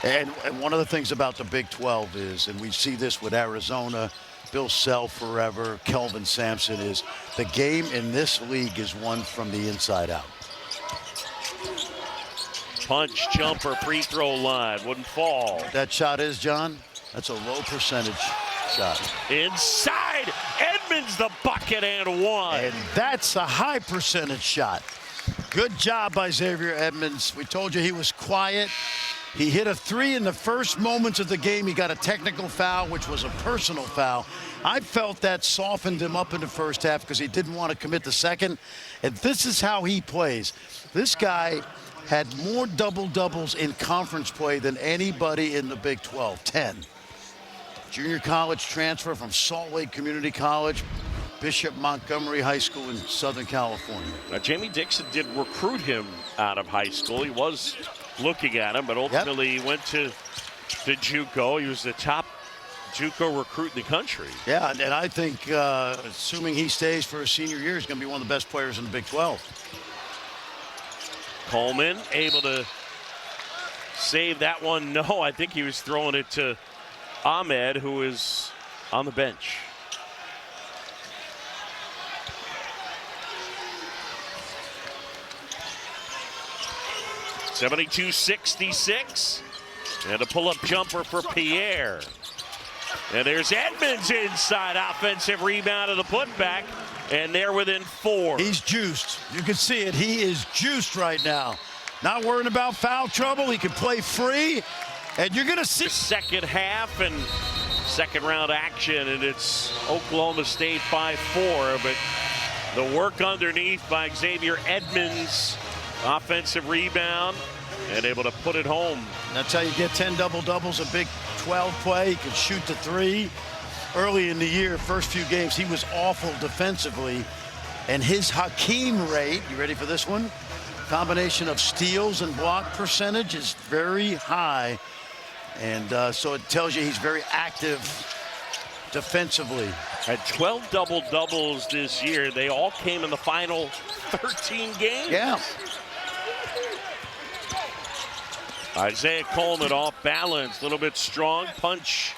And one of the things about the Big 12 is, and we see this with Arizona, Bill Self forever, Kelvin Sampson, is the game in this league is won from the inside out. Punch, jumper, free throw line, wouldn't fall. That shot is, John, that's a low percentage shot. Inside, Edmonds the bucket and one. And that's a high percentage shot. Good job by Xavier Edmonds. We told you he was quiet. He hit a 3 in the first moments of the game. He got a technical foul, which was a personal foul. I felt that softened him up in the first half because he didn't want to commit the second. And this is how he plays. This guy had more double-doubles in conference play than anybody in the Big 12, 10. Junior college transfer from Salt Lake Community College, Bishop Montgomery High School in Southern California. Now, Jamie Dixon did recruit him out of high school. He was looking at him, but ultimately he went to JUCO. He was the top JUCO recruit in the country. Yeah, and I think, assuming he stays for his senior year, he's going to be one of the best players in the Big 12. Coleman able to save that one. No, I think he was throwing it to Ahmed, who is on the bench. .72-66, and a pull-up jumper for Pierre. And there's Edmonds inside, offensive rebound of the putback, and they're within 4. He's juiced. You can see it. He is juiced right now. Not worrying about foul trouble. He can play free, and you're going to see. Second half and second round action, and it's Oklahoma State 5-4, but the work underneath by Xavier Edmonds. Offensive rebound and able to put it home. That's how you get 10 double-doubles, a Big 12 play. He can shoot the 3. Early in the year, first few games, he was awful defensively. And his Hakeem rate, you ready for this one? Combination of steals and block percentage is very high. And so it tells you he's very active defensively. Had 12 double-doubles this year. They all came in the final 13 games. Yeah. Isaiah Coleman off balance, a little bit strong. Punch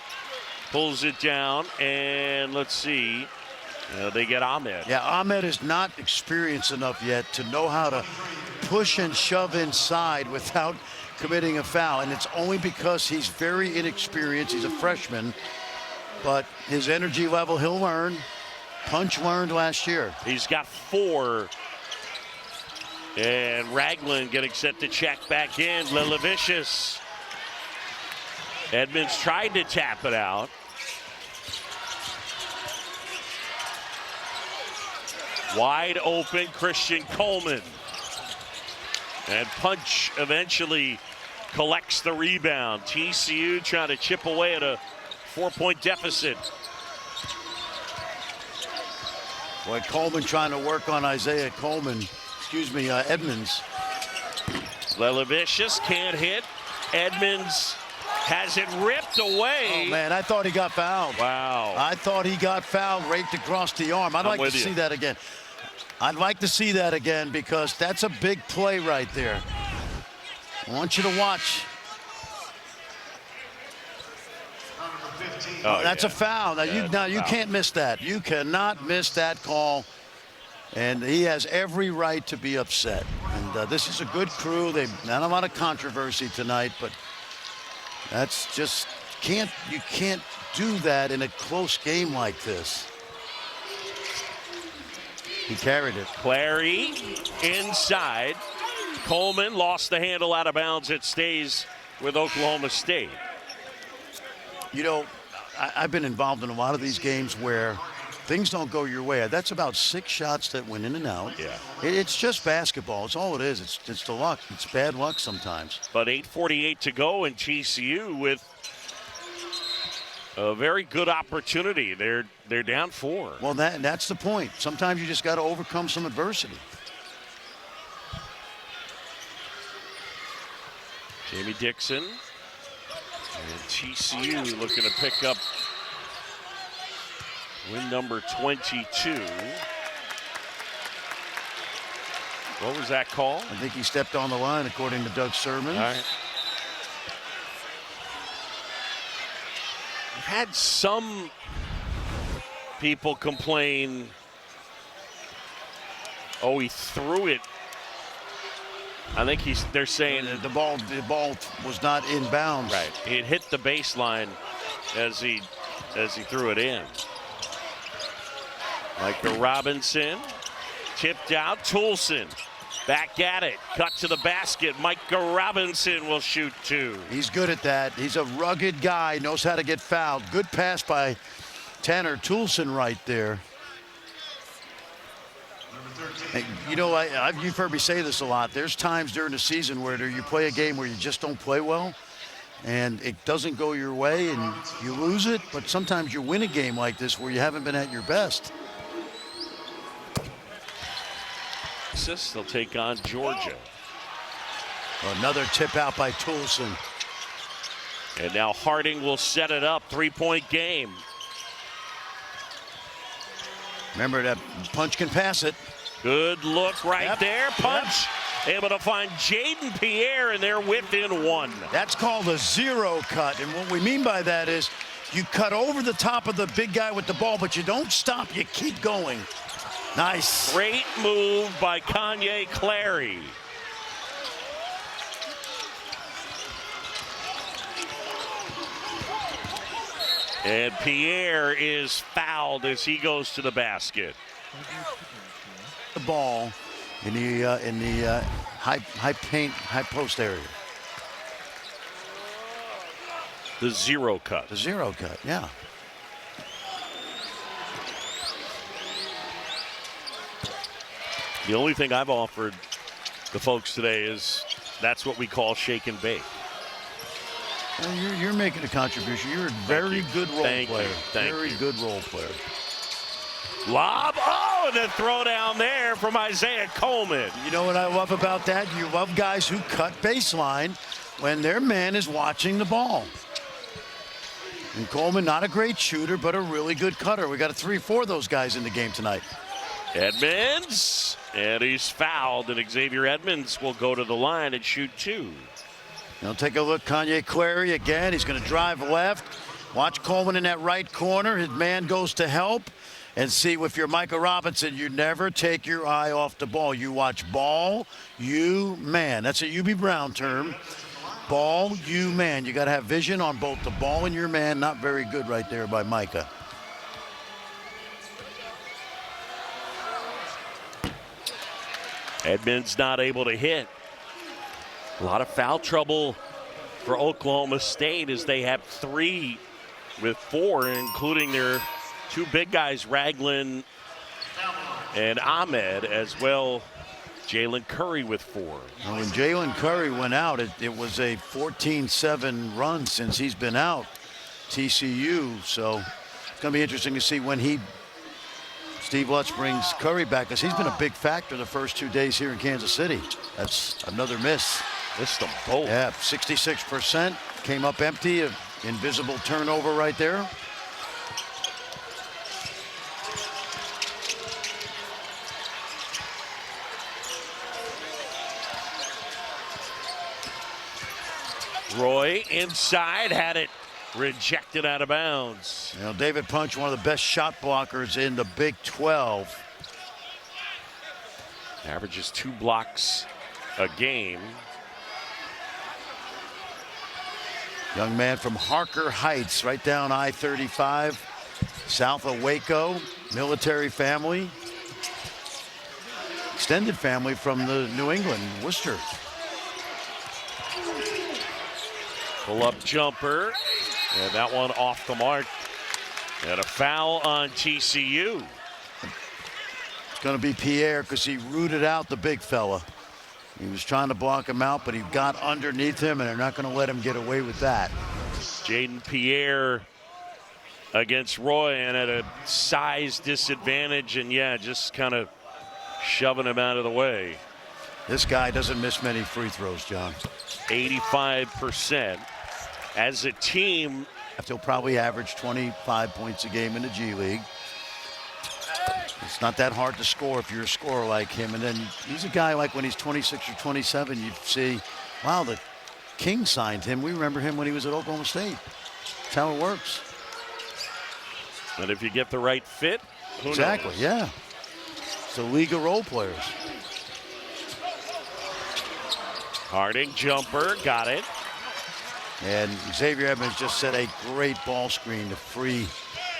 pulls it down, and let's see. They get Ahmed. Yeah, Ahmed is not experienced enough yet to know how to push and shove inside without committing a foul. And it's only because he's very inexperienced. He's a freshman. But his energy level, he'll learn. Punch learned last year. He's got 4. And Ragland getting set to check back in. Lilavicious. Edmonds tried to tap it out. Wide open, Christian Coleman. And Punch eventually collects the rebound. TCU trying to chip away at a 4-point deficit. Boy, Coleman trying to work on Edmonds. Lilavicious can't hit. Edmonds has it ripped away. Oh, man, I thought he got fouled. Wow. I thought he got fouled, raked across the arm. I'd like to see that again. I'd like to see that again because that's a big play right there. I want you to watch. Oh, that's a foul. Now, you foul. can't miss that. You cannot miss that call. And he has every right to be upset. And this is a good crew. They've not a lot of controversy tonight, but that's just you can't do that in a close game like this. He carried it. Clary inside. Coleman lost the handle out of bounds. It stays with Oklahoma State. You know, I've been involved in a lot of these games where things don't go your way. That's about 6 shots that went in and out. Yeah. It's just basketball. It's all it is. It's the luck. It's bad luck sometimes. But 8:48 to go, and TCU with a very good opportunity. They're down 4. Well, that's the point. Sometimes you just got to overcome some adversity. Jamie Dixon and TCU looking to pick up win number 22. What was that call? I think he stepped on the line, according to Doug Sermon. All right. We've had some people complain, oh, he threw it. I think they're saying the ball was not inbounds. Right. It hit the baseline as he threw it in. Micah Robinson tipped out. Toulson back at it. Cut to the basket. Micah Robinson will shoot 2. He's good at that. He's a rugged guy. Knows how to get fouled. Good pass by Tanner Toulson right there. Hey, you know, you've heard me say this a lot. There's times during the season where you play a game where you just don't play well, and it doesn't go your way, and you lose it. But sometimes you win a game like this where you haven't been at your best. They'll take on Georgia. Another tip out by Toulson. And now Harding will set it up. 3-point game. Remember that Punch can pass it. Good look right there. Punch able to find Jaden Pierre, and they're within 1. That's called a zero cut. And what we mean by that is you cut over the top of the big guy with the ball, but you don't stop. You keep going. Nice. Great move by Kanye Clary. And Pierre is fouled as he goes to the basket. The ball in the high paint, high post area. The zero cut. The zero cut, yeah. The only thing I've offered the folks today is that's what we call shake and bake. Well, you're making a contribution. You're a very good role player. Very good role player. Lob. Oh, and then throw down there from Isaiah Coleman. You know what I love about that? You love guys who cut baseline when their man is watching the ball. And Coleman, not a great shooter, but a really good cutter. We got 3-4 of those guys in the game tonight. Edmonds, and he's fouled, and Xavier Edmonds will go to the line and shoot 2. Now take a look, Kanye Clary again. He's going to drive left. Watch Coleman in that right corner. His man goes to help. And see, if you're Micah Robinson, you never take your eye off the ball. You watch ball, you, man. That's a UB Brown term. Ball, you, man. You got to have vision on both the ball and your man. Not very good right there by Micah. Edmonds not able to hit. A lot of foul trouble for Oklahoma State as they have 3 with 4, including their 2 big guys, Ragland and Ahmed, as well. Jalen Curry with 4. Well, when Jalen Curry went out, it was a 14-7 run since he's been out. TCU, so it's going to be interesting to see when Steve Lutz brings Curry back, because he's been a big factor the first 2 days here in Kansas City. That's another miss. Missed them both. Yeah, 66%. Came up empty. An invisible turnover right there. Roy inside, had it rejected out of bounds. You know, David Punch, one of the best shot blockers in the Big 12. Averages 2 blocks a game. Young man from Harker Heights, right down I-35, south of Waco, military family. Extended family from the New England, Worcester. Pull-up jumper, and that one off the mark. And a foul on TCU. It's going to be Pierre because he rooted out the big fella. He was trying to block him out, but he got underneath him, and they're not going to let him get away with that. Jaden Pierre against Roy, and at a size disadvantage, and yeah, just kind of shoving him out of the way. This guy doesn't miss many free throws, John. 85%. As a team, He'll probably average 25 points a game in the G League. It's not that hard to score if you're a scorer like him. And then he's a guy like when he's 26 or 27, you see, wow, the Kings signed him. We remember him when he was at Oklahoma State. That's how it works. and if you get the right fit, who Exactly, knows? yeah. It's a league of role players. Harding jumper, got it. And Xavier Edmonds just set a great ball screen to free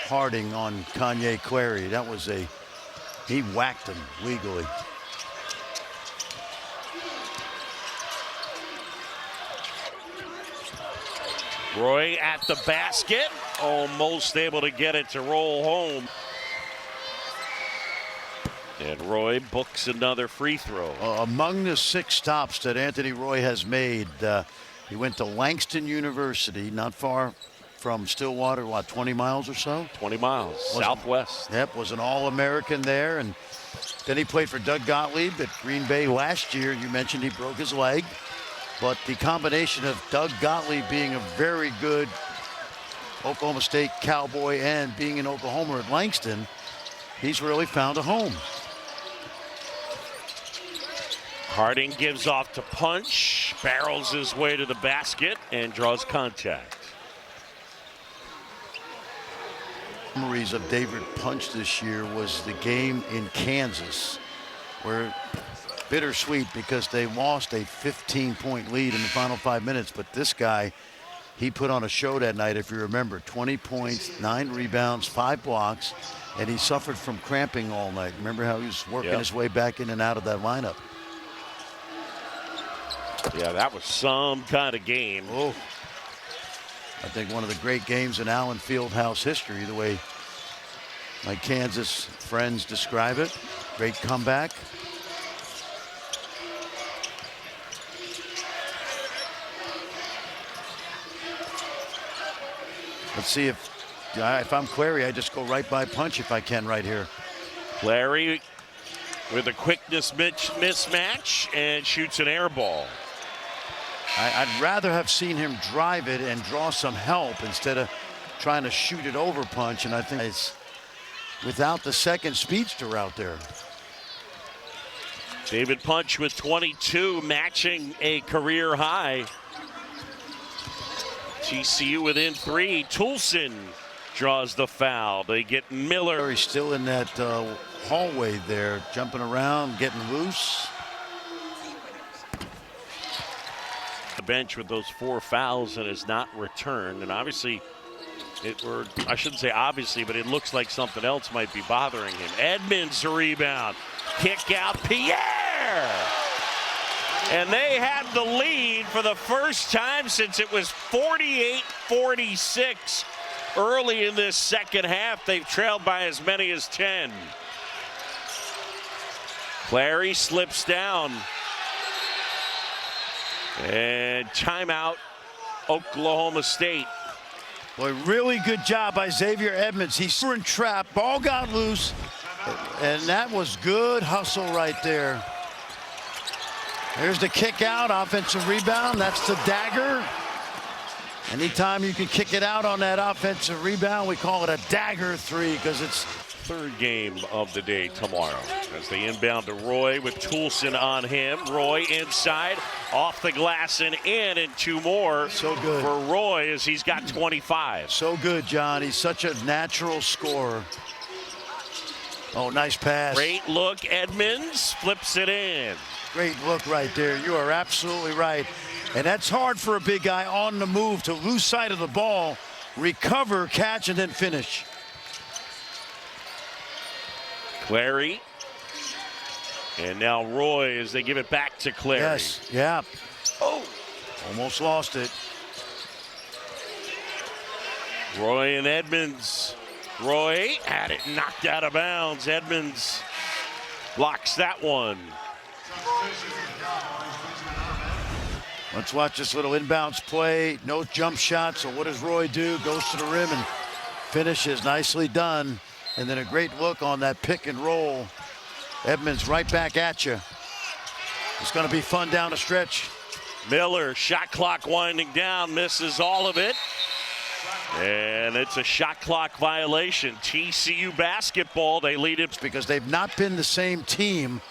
Harding on Kanye Clary. That was he whacked him legally. Roy at the basket, almost able to get it to roll home. And Roy books another free throw. Among the 6 stops that Anthony Roy has made, he went to Langston University, not far from Stillwater, 20 miles or so? 20 miles, southwest. Yep, was an All-American there. And then he played for Doug Gottlieb at Green Bay last year. You mentioned he broke his leg. But the combination of Doug Gottlieb being a very good Oklahoma State Cowboy and being an Oklahomer at Langston, he's really found a home. Harding gives off to Punch, barrels his way to the basket, and draws contact. Memories of David Punch this year was the game in Kansas, where bittersweet because they lost a 15-point lead in the final 5 minutes. But this guy, he put on a show that night, if you remember. 20 points, 9 rebounds, 5 blocks, and he suffered from cramping all night. Remember how he was working his way back in and out of that lineup? Yeah, that was some kind of game. Oh, I think one of the great games in Allen Fieldhouse history, the way my Kansas friends describe it. Great comeback. Let's see if I'm Clary, I just go right by Punch if I can right here. Larry with a quickness mismatch and shoots an air ball. I'd rather have seen him drive it and draw some help instead of trying to shoot it over Punch. And I think it's without the second speedster out there. David Punch with 22, matching a career high. TCU within 3. Toulson draws the foul. They get Miller. He's still in that hallway there, jumping around, getting loose. The bench with those 4 fouls and has not returned. And obviously, I shouldn't say obviously, but it looks like something else might be bothering him. Edmonds rebound. Kick out Pierre. And they have the lead for the first time since it was 48-46 early in this second half. They've trailed by as many as 10. Clary slips down. And timeout, Oklahoma State. Boy, really good job by Xavier Edmonds. He's in trap, ball got loose, and that was good hustle right there. There's the kick out, offensive rebound. That's the dagger. Anytime you can kick it out on that offensive rebound, we call it a dagger 3 because it's Third game of the day tomorrow as they inbound to Roy with Toulson on him. Roy inside, off the glass and in, and 2 more. So good for Roy as he's got 25. So good, John. He's such a natural scorer. Oh, nice pass. Great look. Edmonds flips it in. Great look right there. You are absolutely right. And that's hard for a big guy on the move to lose sight of the ball, recover, catch, and then finish. Clary. And now Roy as they give it back to Clary. Yes, yeah. Oh, almost lost it. Roy and Edmonds. Roy had it knocked out of bounds. Edmonds blocks that one. Let's watch this little inbounds play. No jump shot, so what does Roy do? Goes to the rim and finishes. Nicely done. And then a great look on that pick and roll. Edmonds right back at you. It's going to be fun down the stretch. Miller, shot clock winding down, misses all of it. And it's a shot clock violation. TCU basketball, they lead it. Because they've not been the same team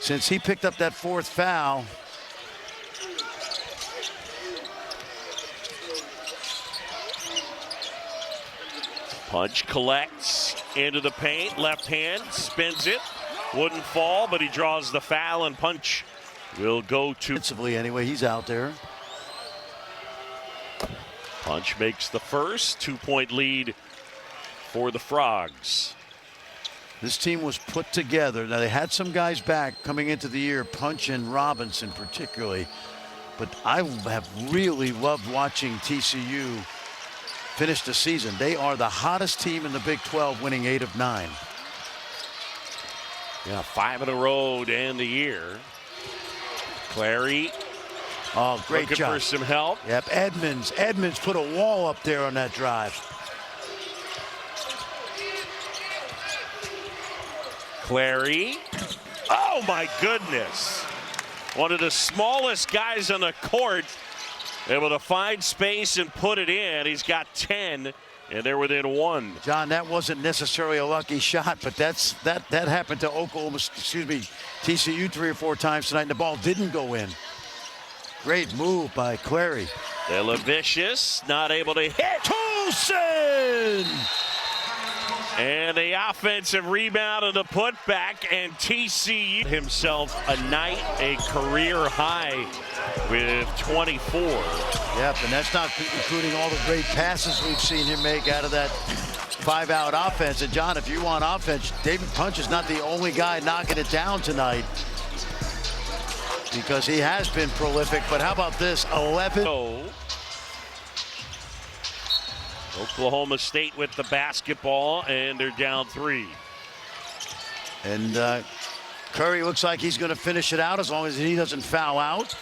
since he picked up that fourth foul. Punch collects into the paint, left hand, spins it. Wouldn't fall, but he draws the foul, and Punch will go to. Defensively, anyway, he's out there. Punch makes the first 2-point lead for the Frogs. This team was put together. Now, they had some guys back coming into the year, Punch and Robinson particularly. But I have really loved watching TCU finish the season. They are the hottest team in the Big 12, winning 8 of 9. Yeah, 5 in a row to end the year. Clary. Oh, great looking job. For some help. Yep, Edmonds put a wall up there on that drive. Clary. Oh, my goodness. One of the smallest guys on the court, able to find space and put it in. He's got 10, and they're within 1. John, that wasn't necessarily a lucky shot, but that happened to TCU 3 or 4 times tonight, and the ball didn't go in. Great move by Clary. Vicious, not able to hit. Toulson! And the offensive rebound and the putback, and TCU himself a career high with 24. Yep, and that's not including all the great passes we've seen him make out of that 5-out offense. And John, if you want offense, David Punch is not the only guy knocking it down tonight, because he has been prolific. But how about this? 11. Oklahoma State with the basketball, and they're down 3. And Curry looks like he's going to finish it out as long as he doesn't foul out.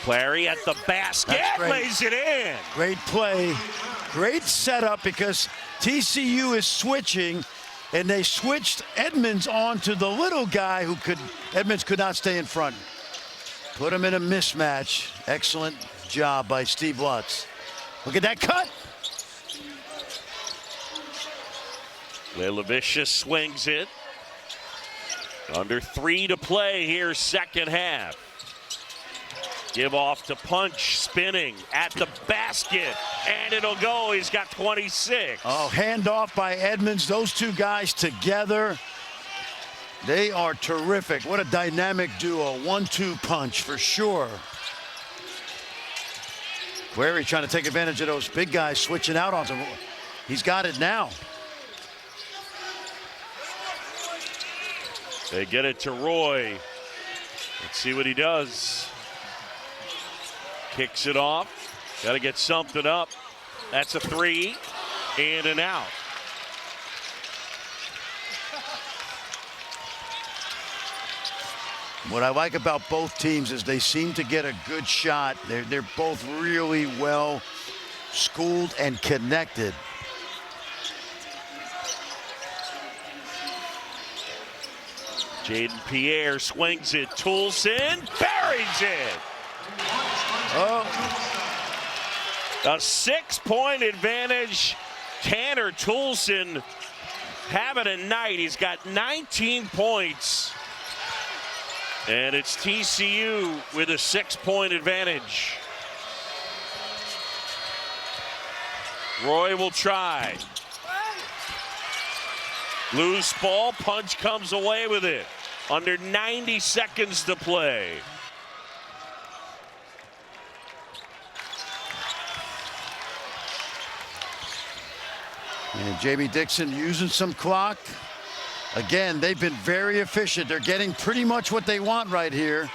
Clary at the basket, lays it in. Great play, great setup, because TCU is switching, and they switched Edmonds on to the little guy Edmonds could not stay in front. Put him in a mismatch. Excellent job by Steve Lutz. Look at that cut. Vicious swings it. Under 3 to play here, second half. Give off to Punch, spinning at the basket, and it'll go. He's got 26. Oh, handoff by Edmonds. Those two guys together, they are terrific. What a dynamic duo. 1-2 punch for sure. Clary trying to take advantage of those big guys switching out on him. He's got it now. They get it to Roy. Let's see what he does. Kicks it off. Got to get something up. That's a 3. In and out. What I like about both teams is they seem to get a good shot. They're both really well schooled and connected. Jaden Pierre swings it. Toulson buries it. Oh. A 6-point advantage. Tanner Toulson having a night. He's got 19 points. And it's TCU with a 6-point advantage. Roy will try. Loose ball, Punch comes away with it. Under 90 seconds to play. And Jamie Dixon using some clock. Again, they've been very efficient. They're getting pretty much what they want right here.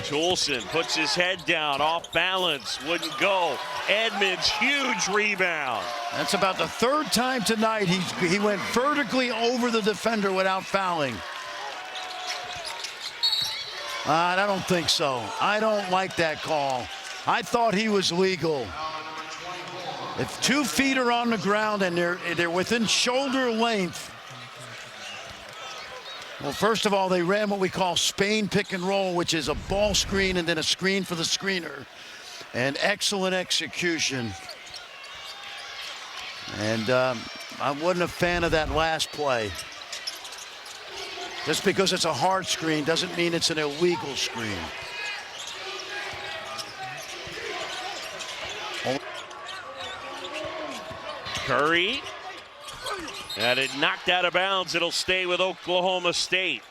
Toulson puts his head down, off balance, wouldn't go. Edmonds, huge rebound. That's about the third time tonight he went vertically over the defender without fouling. I don't think so. I don't like that call. I thought he was legal. If 2 feet are on the ground and they're within shoulder length. Well, first of all, they ran what we call Spain pick and roll, which is a ball screen and then a screen for the screener. And excellent execution. And I wasn't a fan of that last play. Just because it's a hard screen doesn't mean it's an illegal screen. Curry. And it knocked out of bounds. It'll stay with Oklahoma State.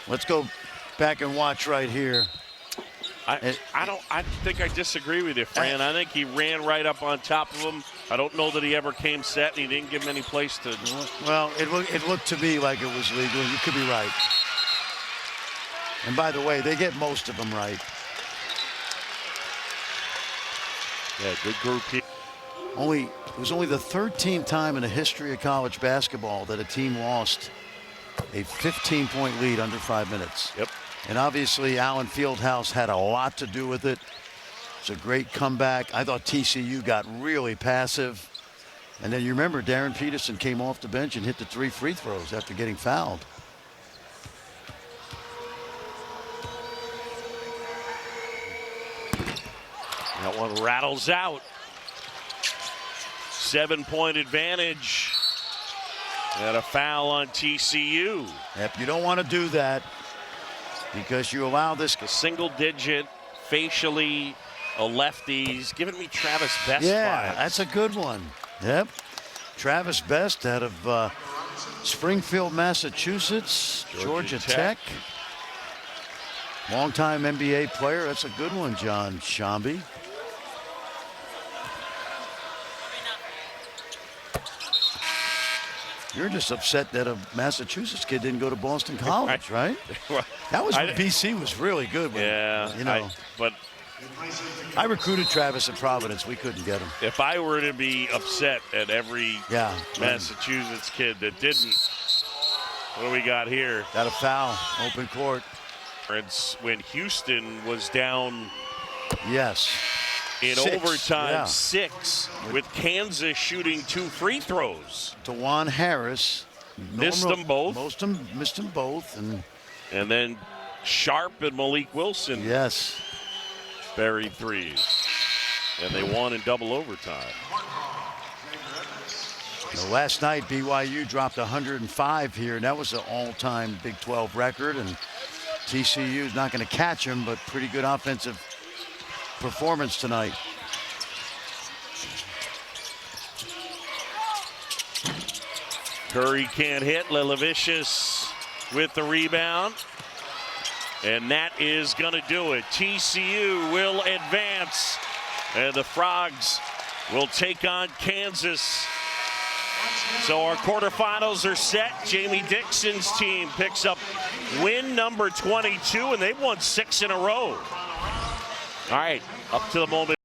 Let's go back and watch right here. I think I disagree with you, Fran. I think he ran right up on top of him. I don't know that he ever came set, and he didn't give him any place to. Well, it looked to me like it was legal. You could be right. And by the way, they get most of them right. Yeah, good group here. It was only the 13th time in the history of college basketball that a team lost a 15-point lead under 5 minutes. Yep. And obviously, Allen Fieldhouse had a lot to do with it. It's a great comeback. I thought TCU got really passive. And then you remember Darren Peterson came off the bench and hit the 3 free throws after getting fouled. That one rattles out. 7-point advantage. And a foul on TCU. Yep, you don't want to do that because you allow this. A single digit, facially, a lefty. He's giving me Travis Best Yeah, vibes. that's a good one. Yep. Travis Best out of Springfield, Massachusetts, Georgia Tech. Longtime NBA player. That's a good one, John Shambi. You're just upset that a Massachusetts kid didn't go to Boston College, right? That was when BC was really good. Yeah, you know. But I recruited Travis at Providence. We couldn't get him. if I were to be upset at every Massachusetts kid that didn't, what do we got here? Got a foul, open court. It's when Houston was down. Yes. In 6, overtime, 6, with Kansas shooting 2 free throws. DeJuan Harris Missed them both. Missed them both. And then Sharp and Malik Wilson buried threes. And they won in double overtime. Last night, BYU dropped 105 here, and that was an all-time Big 12 record. And TCU is not going to catch him, but pretty good offensive performance tonight. Curry can't hit. Lelavicius with the rebound. And that is going to do it. TCU will advance. And the Frogs will take on Kansas. So our quarterfinals are set. Jamie Dixon's team picks up win number 22, and they've won 6 in a row. All right, up to the moment.